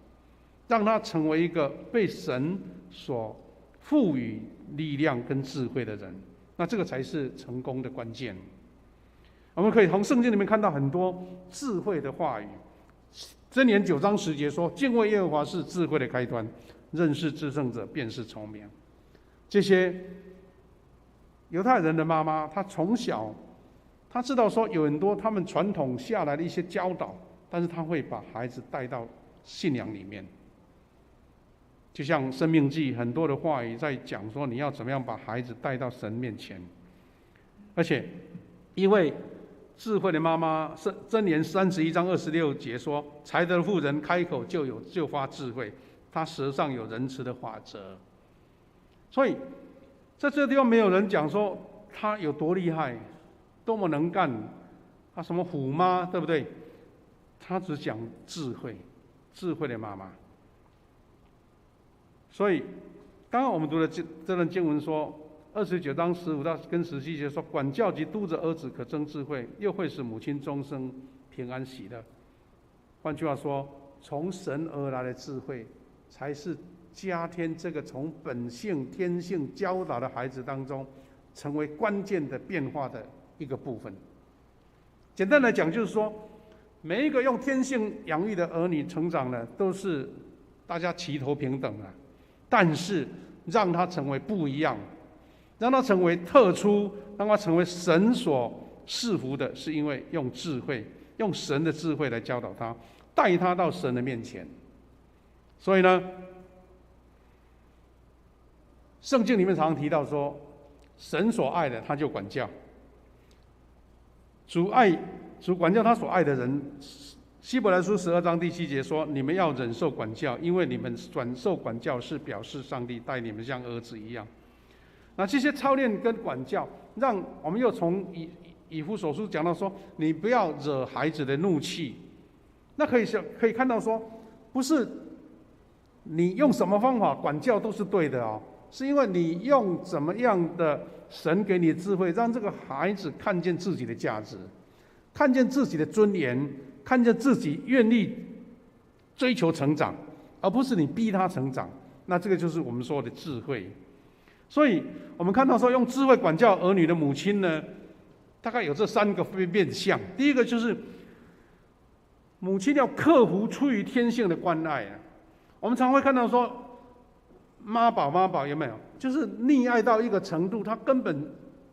让他成为一个被神所赋予力量跟智慧的人，那这个才是成功的关键。我们可以从圣经里面看到很多智慧的话语。箴言9章10节说，敬畏耶和华是智慧的开端，认识至圣者便是聪明。这些犹太人的妈妈，她从小，她知道说有很多他们传统下来的一些教导，但是她会把孩子带到信仰里面。就像《生命记》很多的话语在讲说，你要怎么样把孩子带到神面前。而且，因为智慧的妈妈，箴言31章26节说：“才德的妇人开口就发智慧，她舌上有仁慈的法则。”所以，在这个地方没有人讲说她有多厉害，多么能干，她什么虎妈，对不对？她只讲智慧，智慧的妈妈。所以，刚刚我们读的这段经文说，29章15到跟17节说，管教及督着儿子可增智慧，又会使母亲终生平安喜乐。换句话说，从神而来的智慧，才是加添这个从本性天性教导的孩子当中，成为关键的变化的一个部分。简单来讲，就是说，每一个用天性养育的儿女成长呢，都是大家齐头平等的，但是让他成为不一样，让他成为特殊，让他成为神所赐福的，是因为用智慧，用神的智慧来教导他，带他到神的面前。所以呢，圣经里面常常提到说，神所爱的他就管教，主管教他所爱的人。希伯来书12章第7节说：“你们要忍受管教，因为你们忍受管教是表示上帝待你们像儿子一样。”那这些操练跟管教，让我们又从以弗所书讲到说，你不要惹孩子的怒气。那可以看到说，不是你用什么方法管教都是对的哦，是因为你用怎么样的神给你的智慧，让这个孩子看见自己的价值，看见自己的尊严，看见自己愿意追求成长，而不是你逼他成长。那这个就是我们说的智慧。所以我们看到说，用智慧管教儿女的母亲呢，大概有这3个面向。第一个就是母亲要克服出于天性的关爱啊。我们常会看到说，妈宝有没有？就是溺爱到一个程度，他根本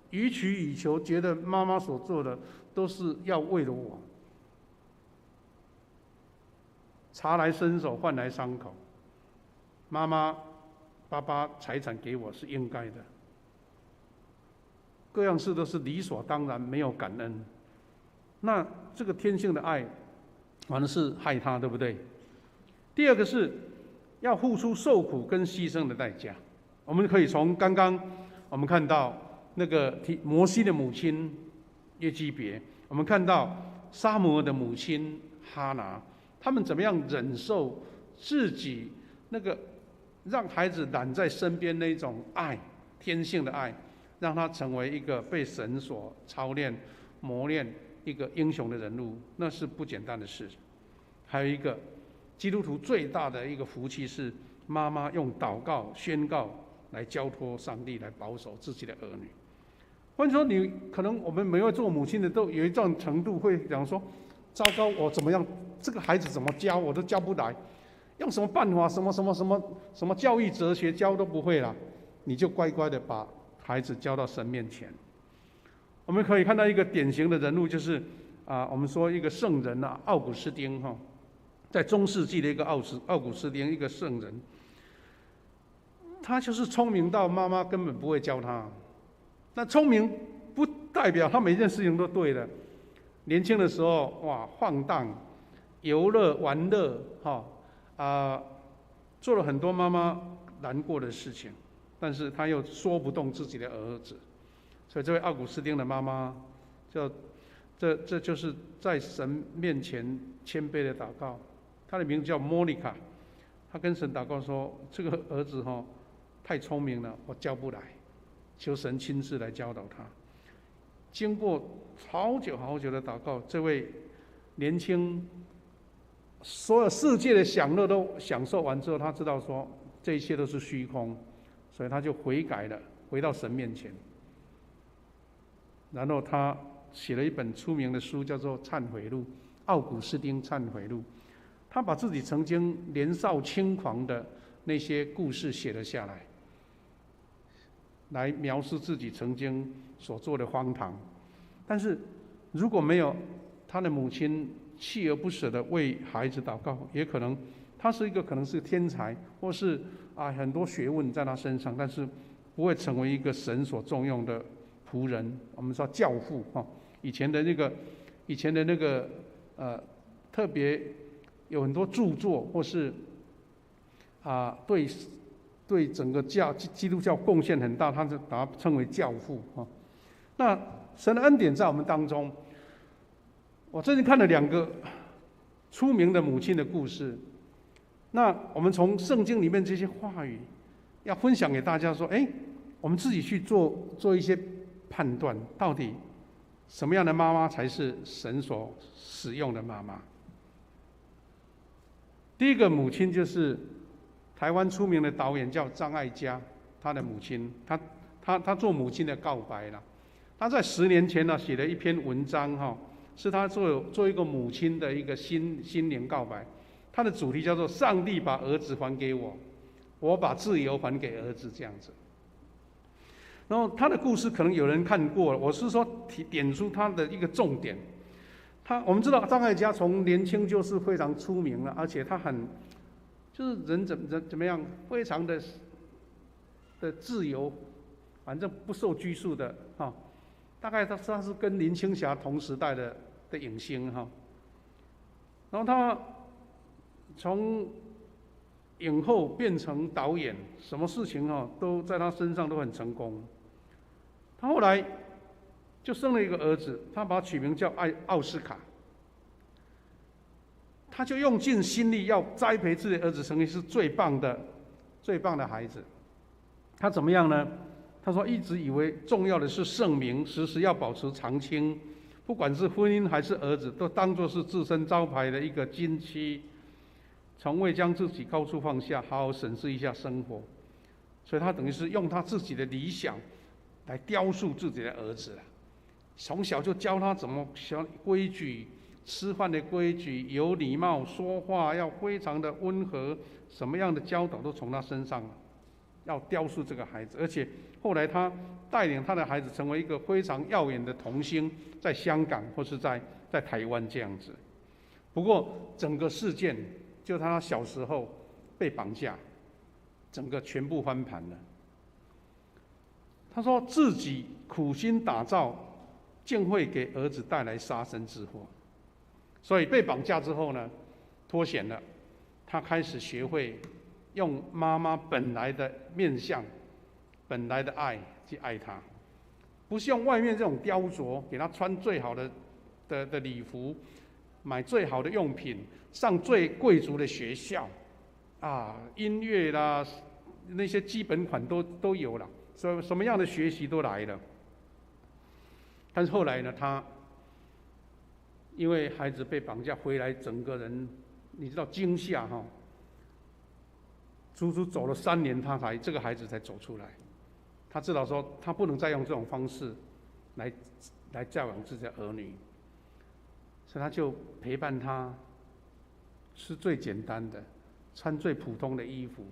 予取予求，觉得妈妈所做的都是要为了我。茶来伸手，饭来伤口。妈妈、爸爸财产给我是应该的，各样事都是理所当然，没有感恩。那这个天性的爱，反而是害他，对不对？第二个是要付出受苦跟牺牲的代价。我们可以从刚刚我们看到那个摩西的母亲约基别，我们看到撒母耳的母亲哈拿，他们怎么样忍受自己那个让孩子揽在身边那种爱，天性的爱，让他成为一个被神所操练、磨练一个英雄的人物，那是不简单的事。还有一个基督徒最大的一个福气是，妈妈用祷告、宣告来交托上帝，来保守自己的儿女。或者说，你可能我们每位做母亲的都有一种程度会讲说：糟糕，我怎么样？这个孩子怎么教我都教不来，用什么办法、什么教育哲学教都不会了，你就乖乖的把孩子交到神面前。我们可以看到一个典型的人物，就是我们说一个圣人啊，奥古斯丁哈，在中世纪的一个奥古斯丁，一个圣人，他就是聪明到妈妈根本不会教他。那聪明不代表他每件事情都对的。年轻的时候，哇，放荡、游乐、玩乐，做了很多妈妈难过的事情，但是他又说不动自己的儿子，所以这位奥古斯丁的妈妈，这就是在神面前谦卑的祷告。他的名字叫莫妮卡，他跟神祷告说：这个儿子太聪明了，我教不来，求神亲自来教导他。经过好久好久的祷告，这位年轻所有世界的享乐都享受完之后，他知道说这一切都是虚空，所以他就悔改了，回到神面前。然后他写了一本出名的书，叫做《忏悔录》，奥古斯丁忏悔录。他把自己曾经年少轻狂的那些故事写了下来。来描述自己曾经所做的荒唐。但是如果没有他的母亲锲而不舍的为孩子祷告，也可能他是一个可能是天才，或是很多学问在他身上，但是不会成为一个神所重用的仆人。我们说教父以前的那个特别有很多著作，或是对整个基督教贡献很大，他就把他称为教父那神的恩典在我们当中，我最近看了2个出名的母亲的故事。那我们从圣经里面这些话语，要分享给大家说，我们自己去做一些判断，到底什么样的妈妈才是神所使用的妈妈？第一个母亲就是台湾出名的导演叫张艾嘉，她的母亲，她做母亲的告白了。她在10年前呢写了一篇文章是她做一个母亲的一个心灵告白。她的主题叫做"上帝把儿子还给我，我把自由还给儿子"这样子。然后她的故事可能有人看过，我是说点出她的一个重点。我们知道张艾嘉从年轻就是非常出名了，而且他就是人怎么样，非常的自由，反正不受拘束的大概他是跟林青霞同时代的影星然后他从影后变成导演，什么事情都在他身上都很成功。他后来就生了一个儿子，他把他取名叫奥斯卡。他就用尽心力要栽培自己的儿子成为是最棒的孩子。他怎么样呢？他说一直以为重要的是圣名，时时要保持常青，不管是婚姻还是儿子，都当作是自身招牌的一个金漆，从未将自己高处放下，好好审视一下生活。所以他等于是用他自己的理想来雕塑自己的儿子了。从小就教他怎么规矩，吃饭的规矩，有礼貌，说话要非常的温和，什么样的教导都从他身上要雕塑这个孩子。而且后来他带领他的孩子成为一个非常耀眼的童星，在香港或是在台湾这样子。不过整个事件就他小时候被绑架，整个全部翻盘了。他说自己苦心打造，竟会给儿子带来杀身之祸。所以被绑架之后呢，脱险了，他开始学会用妈妈本来的面相、本来的爱去爱他，不是用外面这种雕琢，给他穿最好的礼服，买最好的用品，上最贵族的学校，音乐啦，那些基本款都有了，所以什么样的学习都来了。但是后来呢，他因为孩子被绑架回来，整个人你知道惊吓足足走了3年，这个孩子才走出来。他知道说他不能再用这种方式来教养自己的儿女，所以他就陪伴他，吃最简单的，穿最普通的衣服，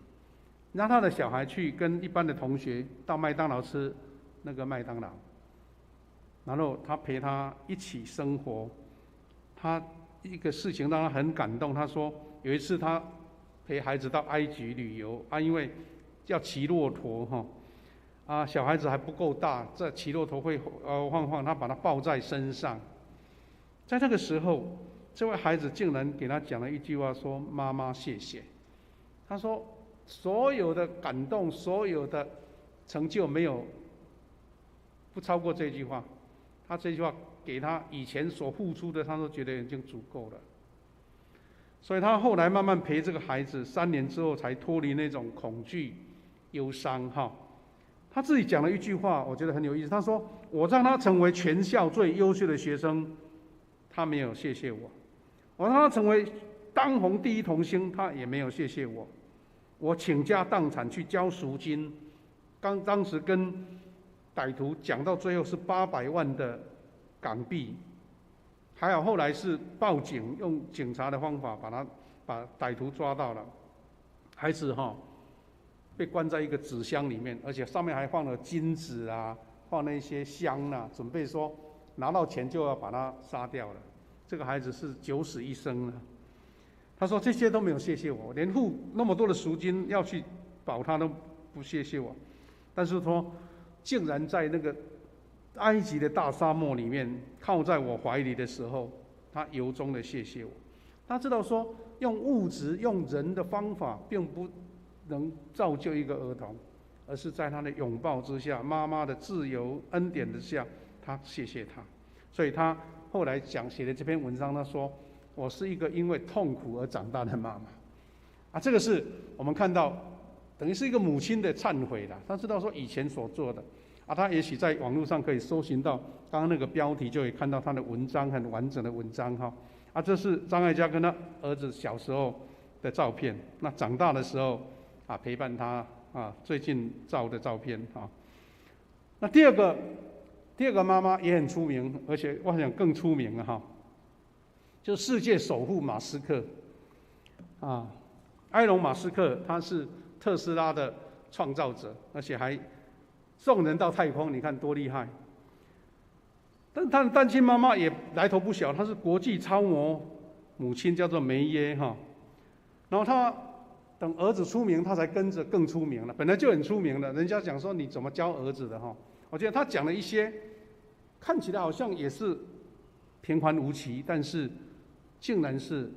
让他的小孩去跟一般的同学到麦当劳吃那个麦当劳，然后他陪他一起生活。他一个事情让他很感动，他说有一次他陪孩子到埃及旅游因为要骑骆驼小孩子还不够大，这骑骆驼会晃，他把他抱在身上。在那个时候，这位孩子竟然给他讲了一句话，说妈妈谢谢。他说所有的感动，所有的成就不超过这句话。他这句话给他以前所付出的，他都觉得已经足够了。所以他后来慢慢陪这个孩子，3年之后才脱离那种恐惧、忧伤他自己讲了一句话，我觉得很有意思。他说：“我让他成为全校最优秀的学生，他没有谢谢我；我让他成为当红第1童星，他也没有谢谢我。我倾家荡产去交赎金，当时跟歹徒讲到最后是800万的港币，还好后来是报警，用警察的方法把歹徒抓到了。孩子被关在一个纸箱里面，而且上面还放了金子啊，放了一些香啊，准备说拿到钱就要把他杀掉了。这个孩子是九死一生了。他说这些都没有谢谢我，连付那么多的赎金要去保他都不谢谢我。但是说，竟然在那个埃及的大沙漠里面靠在我怀里的时候，他由衷的谢谢我。他知道说，用物质、用人的方法，并不能造就一个儿童，而是在他的拥抱之下，妈妈的自由恩典之下，他谢谢他。所以他后来写的这篇文章，他说：“我是一个因为痛苦而长大的妈妈。”啊，这个是我们看到，等于是一个母亲的忏悔啦。他知道说以前所做的，啊，他也许在网络上可以搜寻到刚刚那个标题，就可以看到他的文章，很完整的文章哈。啊，这是张艾嘉跟他儿子小时候的照片，那长大的时候啊，陪伴他啊，最近照的照片啊。那第二个妈妈也很出名，而且我想更出名了哈，就世界首富马斯克啊，埃隆·马斯克，他是特斯拉的创造者，而且还送人到太空，你看多厉害！但他的单亲妈妈也来头不小，她是国际超模母亲，叫做梅耶哈。然后他等儿子出名，他才跟着更出名了。本来就很出名了，人家讲说你怎么教儿子的哈？我觉得他讲了一些看起来好像也是平凡无奇，但是竟然是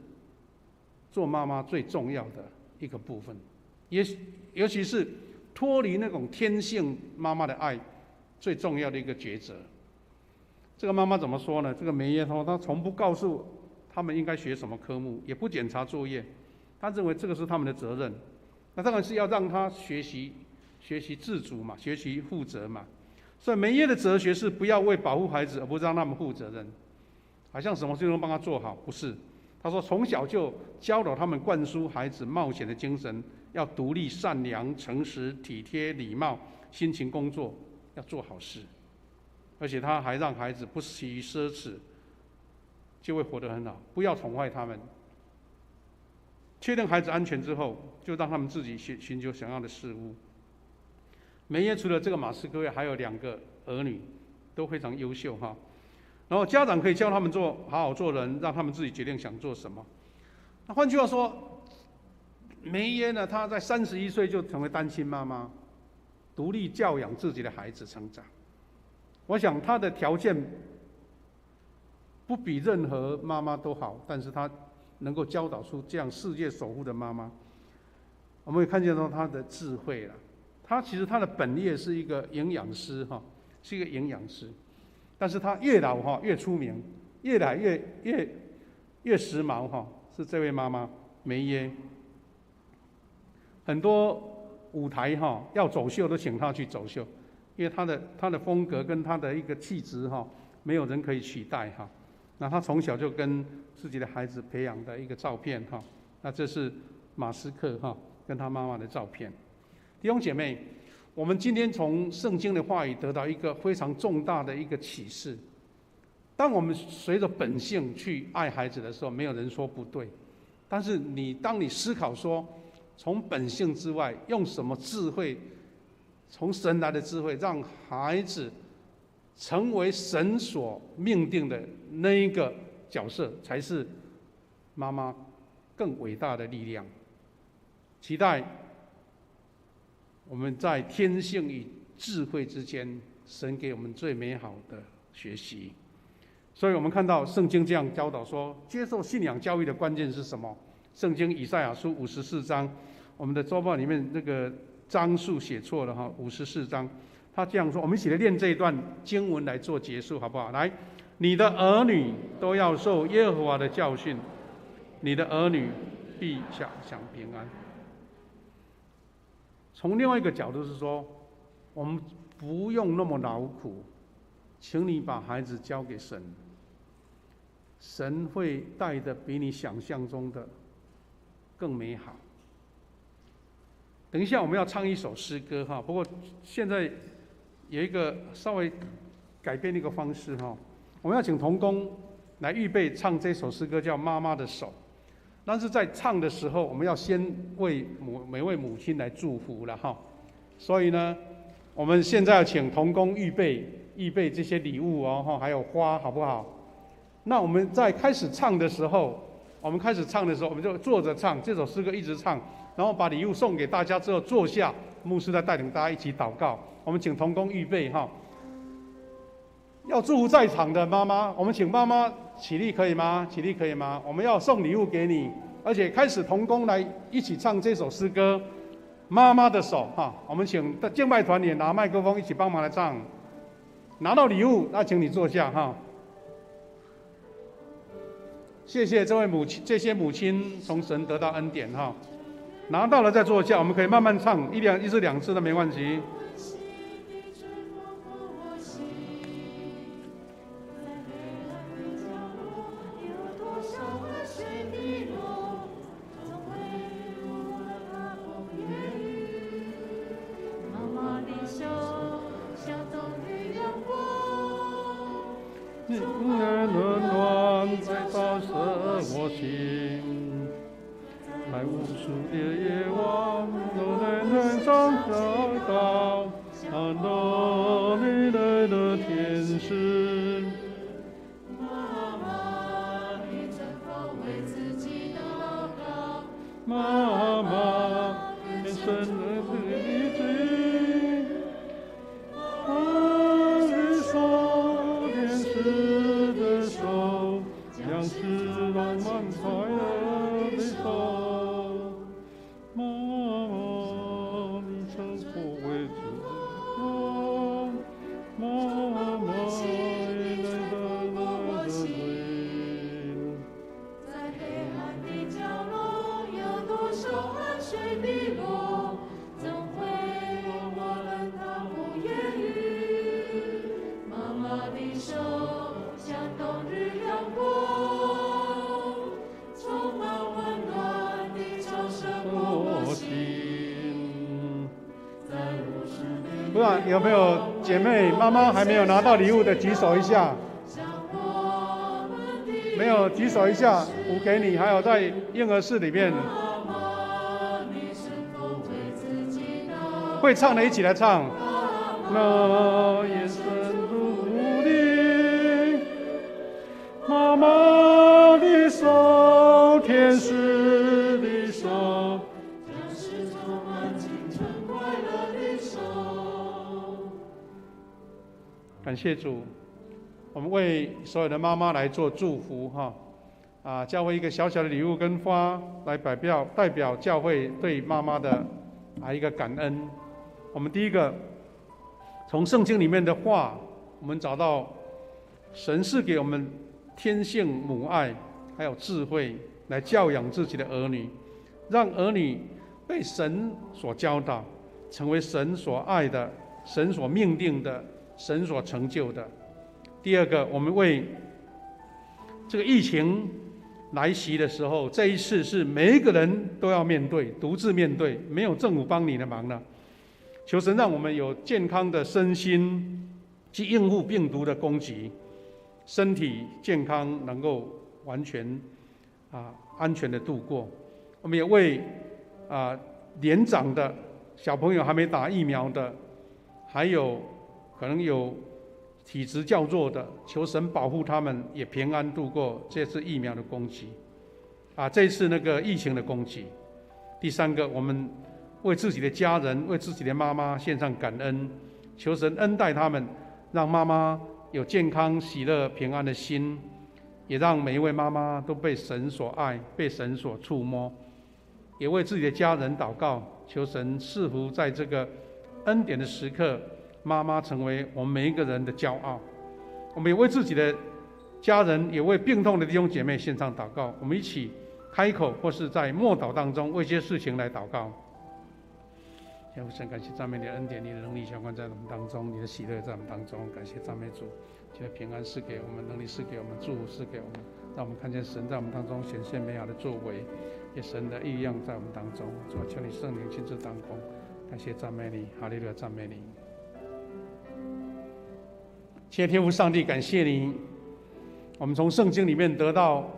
做妈妈最重要的一个部分，尤其是脱离那种天性妈妈的爱最重要的一个抉择。这个妈妈怎么说呢？这个梅耶说，她从不告诉他们应该学什么科目，也不检查作业，她认为这个是他们的责任。那当然是要让他学习自主嘛，学习负责嘛。所以梅耶的哲学是不要为保护孩子而不让他们负责任，好像什么事都帮他做好，不是。他说从小就教导他们灌输孩子冒险的精神，要独立、善良、诚实、体贴、礼貌、辛勤工作，要做好事。而且他还让孩子不习于奢侈，就会活得很好。不要宠坏他们，确定孩子安全之后，就让他们自己寻求想要的事物。梅耶除了这个马斯克外，还有2个儿女，都非常优秀哈。然后家长可以教他们好好做人，让他们自己决定想做什么。那换句话说，梅耶呢，她在31岁就成为单亲妈妈，独立教养自己的孩子成长。我想她的条件不比任何妈妈都好，但是她能够教导出这样世界首富的妈妈，我们会看见到她的智慧了。她其实她的本业是一个营养师哈，是一个营养师，但是她越老哈越出名，越来越时髦哈，是这位妈妈梅耶。很多舞台哈要走秀都请她去走秀。因为他的风格跟他的一个气质哈，没有人可以取代哈。那他从小就跟自己的孩子培养的一个照片哈，那这是马斯克哈跟他妈妈的照片。弟兄姐妹，我们今天从圣经的话语得到一个非常重大的一个启示：当我们随着本性去爱孩子的时候，没有人说不对。但是当你思考说，从本性之外，用什么智慧？从神来的智慧，让孩子成为神所命定的那一个角色，才是妈妈更伟大的力量。期待我们在天性与智慧之间，神给我们最美好的学习。所以我们看到圣经这样教导说，接受信仰教育的关键是什么？圣经以赛亚书54章，我们的周报里面那个章数写错了哈，54章，他这样说，我们一起来念这一段经文来做结束，好不好？来，你的儿女都要受耶和华的教训，你的儿女必享平安。从另外一个角度是说，我们不用那么劳苦，请你把孩子交给神，神会带得比你想象中的更美好。等一下我们要唱一首诗歌哈，不过现在有一个稍微改变一个方式哈，我们要请同工来预备唱这首诗歌，叫《妈妈的手》。但是在唱的时候，我们要先为每位母亲来祝福了哈。所以呢，我们现在要请同工预备这些礼物哦，还有花，好不好？那我们在开始唱的时候，我们就坐着唱这首诗歌，一直唱，然后把礼物送给大家之后坐下，牧师再带领大家一起祷告。我们请同工预备哈。要祝福在场的妈妈，我们请妈妈起立可以吗？起立可以吗？我们要送礼物给你，而且开始同工来一起唱这首诗歌。妈妈的手哈，我们请敬拜团也拿麦克风一起帮忙来唱。拿到礼物，那请你坐下哈。谢谢这些母亲从神得到恩典哈，拿到了再坐下，我们可以慢慢唱，一次两次都没关系。温暖在照射我心，在无数的夜晚，都能很常找到看到你来的天使。妈妈，你曾否为自己祷告？妈妈，天生的自己。像是浪漫快乐的手，妈妈，你曾否为自己祷告？妈妈，眼泪的泪，在黑暗的角落，有多少汗水滴落，怎会有我冷到不言语？妈妈的手像冬日阳光。不知道有没有姐妹妈妈还没有拿到礼物的举手一下，没有举手一下，我给你。还有在婴儿室里面会唱的一起来唱。那眼神如你，妈妈的手，天使的手。感谢主，我们为所有的妈妈来做祝福哈，教会一个小小的礼物跟花来代表教会对妈妈的一个感恩。我们第一个从圣经里面的话，我们找到神是给我们天性母爱还有智慧来教养自己的儿女，让儿女被神所教导，成为神所爱的，神所命定的，神所成就的。第二个，我们为这个疫情来袭的时候，这一次是每一个人都要面对，独自面对，没有政府帮你的忙了。求神让我们有健康的身心去应付病毒的攻击，身体健康能够完全安全的度过。我们也为年长的小朋友还没打疫苗的，还有可能有体质较弱的，求神保护他们也平安度过这次疫苗的攻击，这次那个疫情的攻击。第三个，我们为自己的家人，为自己的妈妈献上感恩，求神恩待他们，让妈妈有健康、喜乐、平安的心，也让每一位妈妈都被神所爱，被神所触摸。也为自己的家人祷告，求神赐福在这个恩典的时刻，妈妈成为我们每一个人的骄傲。我们也为自己的家人，也为病痛的弟兄姐妹献上祷告。我们一起开口，或是在默祷当中为一些事情来祷告。天父神，感谢赞美你的恩典，你的能力浇灌在我们当中，你的喜乐在我们当中。感谢赞美主，求平安赐给我们，能力赐给我们，祝福赐给我们，让我们看见神在我们当中显现美好的作为，也神的异样在我们当中。主啊，求你圣灵亲自当中，感谢赞美你，哈利路亚，赞美你。亲爱的天父上帝，感谢你，我们从圣经里面得到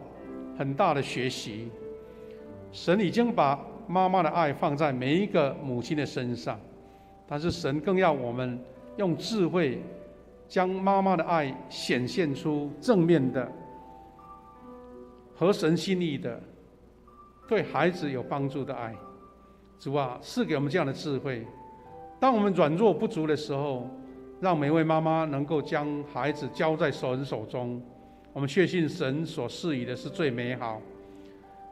很大的学习。神已经把妈妈的爱放在每一个母亲的身上，但是神更要我们用智慧将妈妈的爱显现出正面的、合神心意的、对孩子有帮助的爱。主啊，赐给我们这样的智慧，当我们软弱不足的时候，让每位妈妈能够将孩子交在神手中。我们确信神所赐予的是最美好。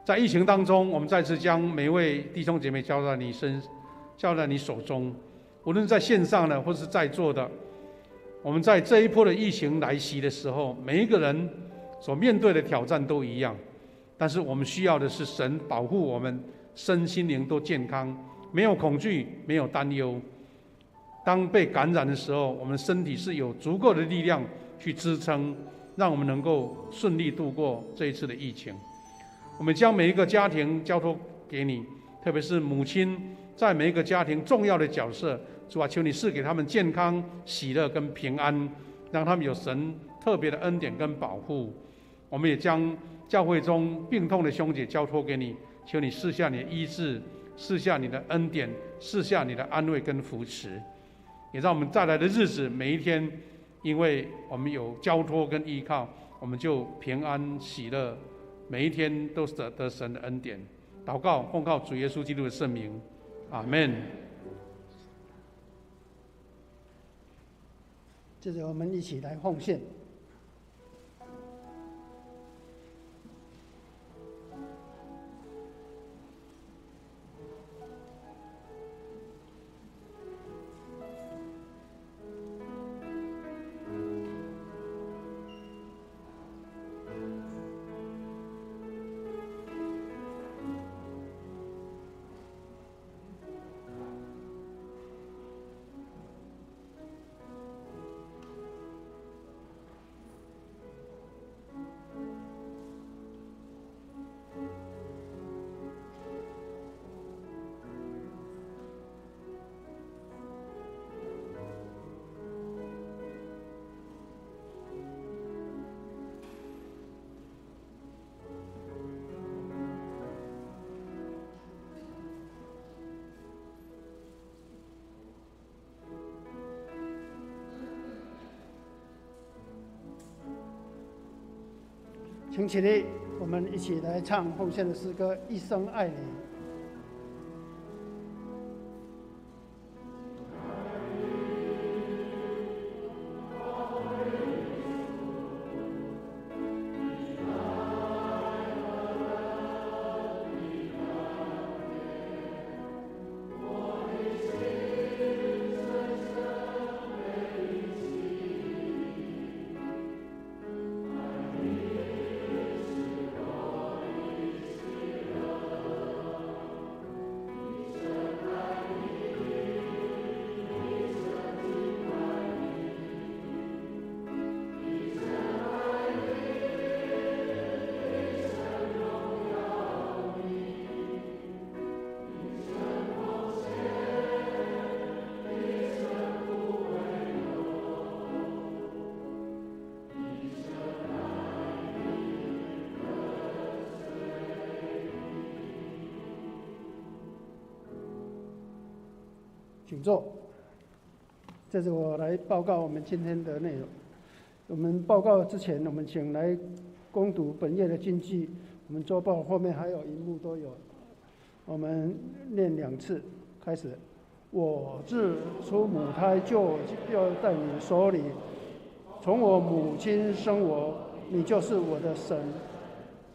在疫情当中，我们再次将每位弟兄姐妹交在你手中，无论在线上的或是在座的，我们在这一波的疫情来袭的时候，每一个人所面对的挑战都一样，但是我们需要的是神保护我们身心灵都健康，没有恐惧，没有担忧。当被感染的时候，我们身体是有足够的力量去支撑，让我们能够顺利度过这一次的疫情。我们将每一个家庭交托给你，特别是母亲在每一个家庭重要的角色，主啊，求你赐给他们健康、喜乐跟平安，让他们有神特别的恩典跟保护。我们也将教会中病痛的兄姐交托给你，求你赐下你的医治，赐下你的恩典，赐下你的安慰跟扶持，也让我们再来的日子每一天，因为我们有交托跟依靠，我们就平安喜乐，每一天都是得神的恩典。祷告奉靠主耶稣基督的圣名，阿们。接着我们一起来奉献。请起立，我们一起来唱奉献的诗歌《一生爱你》。请坐。这是我来报告我们今天的内容。我们报告之前，我们请来攻读本页的经句。我们周报后面还有荧幕都有，我们念2次。开始，我自出母胎就在你手里，从我母亲生我，你就是我的神。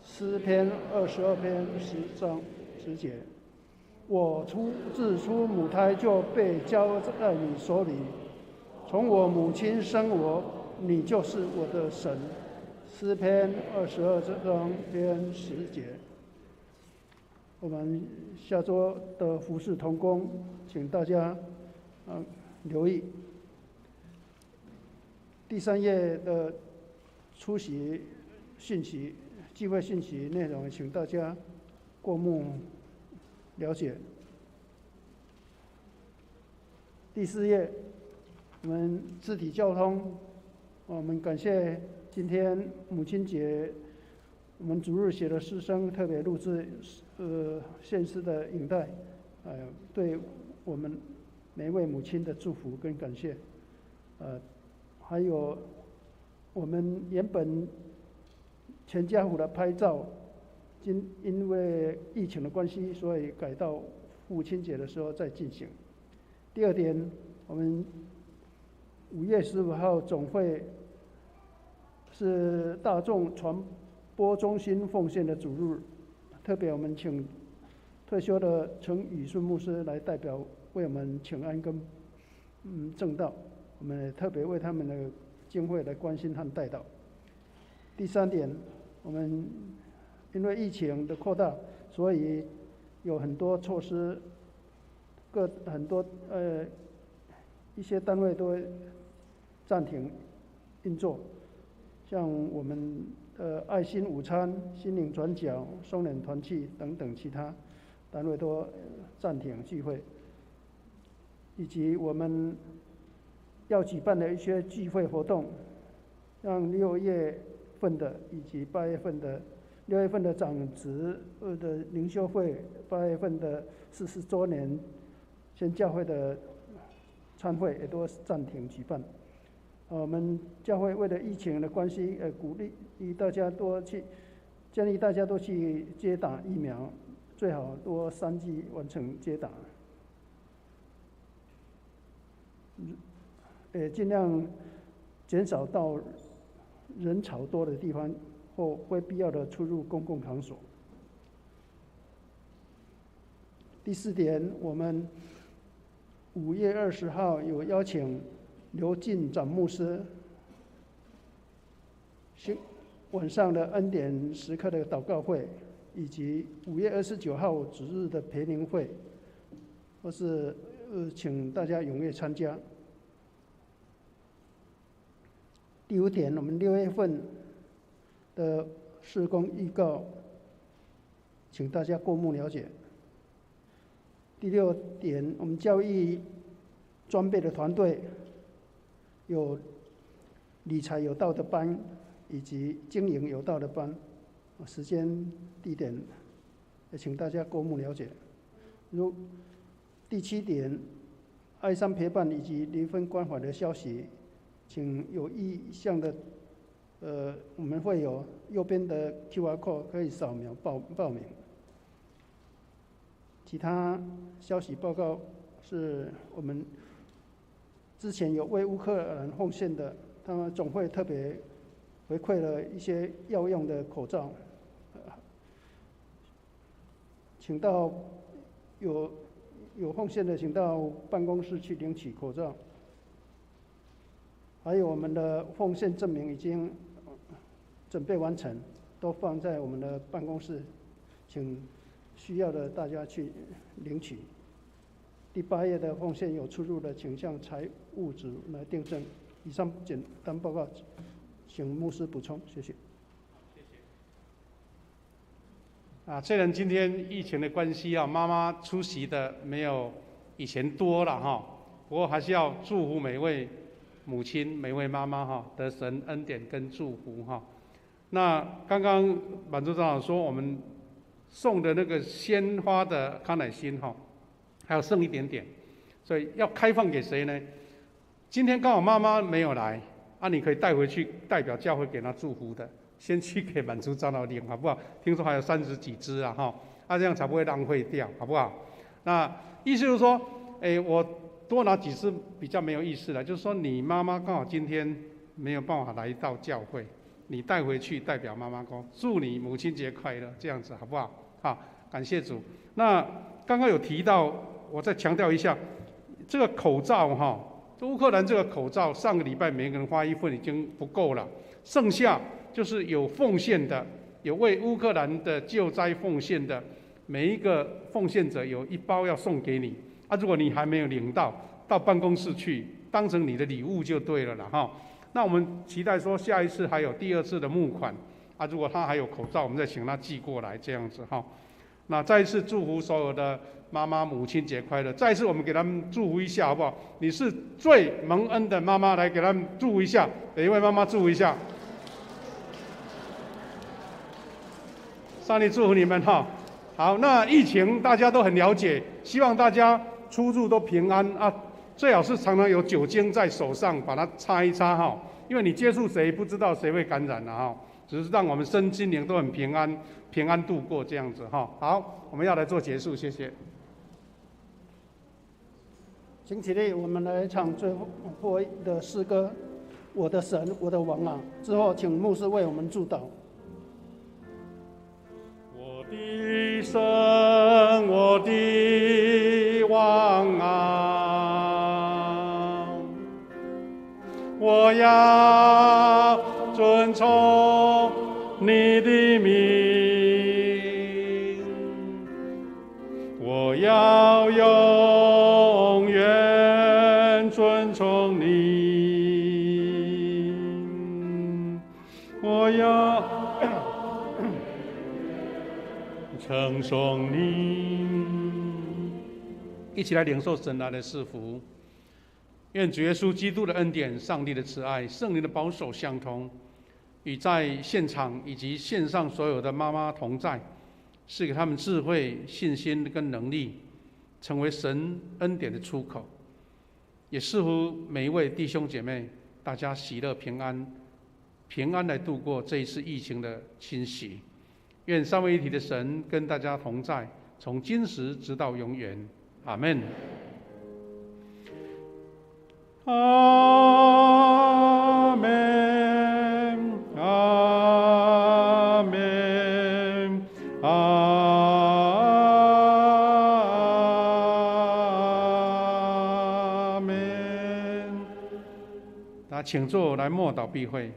诗篇22篇10章10节。我自出母胎就被交在你手里，从我母亲生我，你就是我的神。诗篇22章篇10节。我们下周的服事同工，请大家留意。第3页的出席讯息、聚会讯息内容，请大家过目了解。第4页，我们肢体交通，我们感谢今天母亲节，我们主日学的师生特别录制献诗的影带，对我们每一位母亲的祝福跟感谢。还有我们原本全家福的拍照，因为疫情的关系，所以改到父亲节的时候再进行。第二点，我们5月15号总会是大众传播中心奉献的主日，特别我们请退休的陈宇顺牧师来代表为我们请安跟证道，我们也特别为他们的经会来关心和代祷。第三点，我们因为疫情的扩大，所以有很多措施，很多一些单位都会暂停运作，像我们爱心午餐、心灵转角、松联团契等等其他单位都暂停聚会，以及我们要举办的一些聚会活动，像6月份的以及8月份的6月份的长职的灵修会，8月份的40周年宣教会的参会也都暂停举办。我们教会为了疫情的关系，鼓励大家建议大家都去接打疫苗，最好多3剂完成接打。尽量减少到人潮多的地方或非必要的出入公共场所。第4点，我们5月20号有邀请刘进长牧师晚上的恩典时刻的祷告会，以及5月29号主日的培灵会，或是请大家踊跃参加。第5点，我们6月份的事工预告，请大家过目了解。第6点，我们教育装备的团队有理财有道的班，以及经营有道的班，时间、地点也请大家过目了解。第7点，爱山陪伴以及离婚关怀的消息，请有意向的，我们会有右边的 QR code 可以扫描报名。其他消息报告是我们之前有为乌克兰奉献的，他们总会特别回馈了一些要用的口罩，请到有奉献的，请到办公室去领取口罩。还有我们的奉献证明已经准备完成，都放在我们的办公室，请需要的大家去领取。第8页的奉献有出入的，请向财务组来订正。以上简单报告，请牧师补充，谢谢。虽然今天疫情的关系妈妈出席的没有以前多了不过还是要祝福每位母亲、每位妈妈得神恩典跟祝福那刚刚满珠长老说，我们送的那个鲜花的康乃馨还有剩一点点，所以要开放给谁呢？今天刚好妈妈没有来你可以带回去，代表教会给她祝福的，先去给满珠长老领好不好？听说还有30几支这样才不会浪费掉，好不好？那意思就是说，我多拿几支比较没有意思了，就是说你妈妈刚好今天没有办法来到教会，你带回去代表妈妈说，祝你母亲节快乐，这样子好不好？感谢主。那刚刚有提到，我再强调一下，这个口罩乌克兰这个口罩，上个礼拜每个人发1份已经不够了，剩下就是有奉献的，有为乌克兰的救灾奉献的，每一个奉献者有1包要送给你如果你还没有领到，到办公室去当成你的礼物就对了啦那我们期待说下一次还有第2次的募款如果他还有口罩，我们再请他寄过来这样子那再一次祝福所有的妈妈母亲节快乐！再一次我们给他们祝福一下好不好？你是最蒙恩的妈妈，来给他们祝福一下，每一位妈妈祝福一下。上帝祝福你们哈。好，那疫情大家都很了解，希望大家出入都平安啊，最好是常常有酒精在手上，把它擦一擦哈，因为你接触谁不知道谁会感染了哈，只是让我们身心灵都很平安，平安度过这样子哈。好，我们要来做结束，谢谢。请起立，我们来唱最后的诗歌《我的神，我的王啊》。之后，请牧师为我们祝祷。我的神，我的王啊，我要遵从你的命，我要永远遵从你，我要称颂你。一起来领受神来的赐福。愿主耶稣基督的恩典、上帝的慈爱、圣灵的保守相通，与在现场以及线上所有的妈妈同在，是给他们智慧、信心跟能力，成为神恩典的出口。也祝福每一位弟兄姐妹，大家喜乐平安，平安来度过这一次疫情的侵袭。愿三位一体的神跟大家同在，从今时直到永远。阿们。阿们，阿们，阿们。那请坐，来默祷闭会。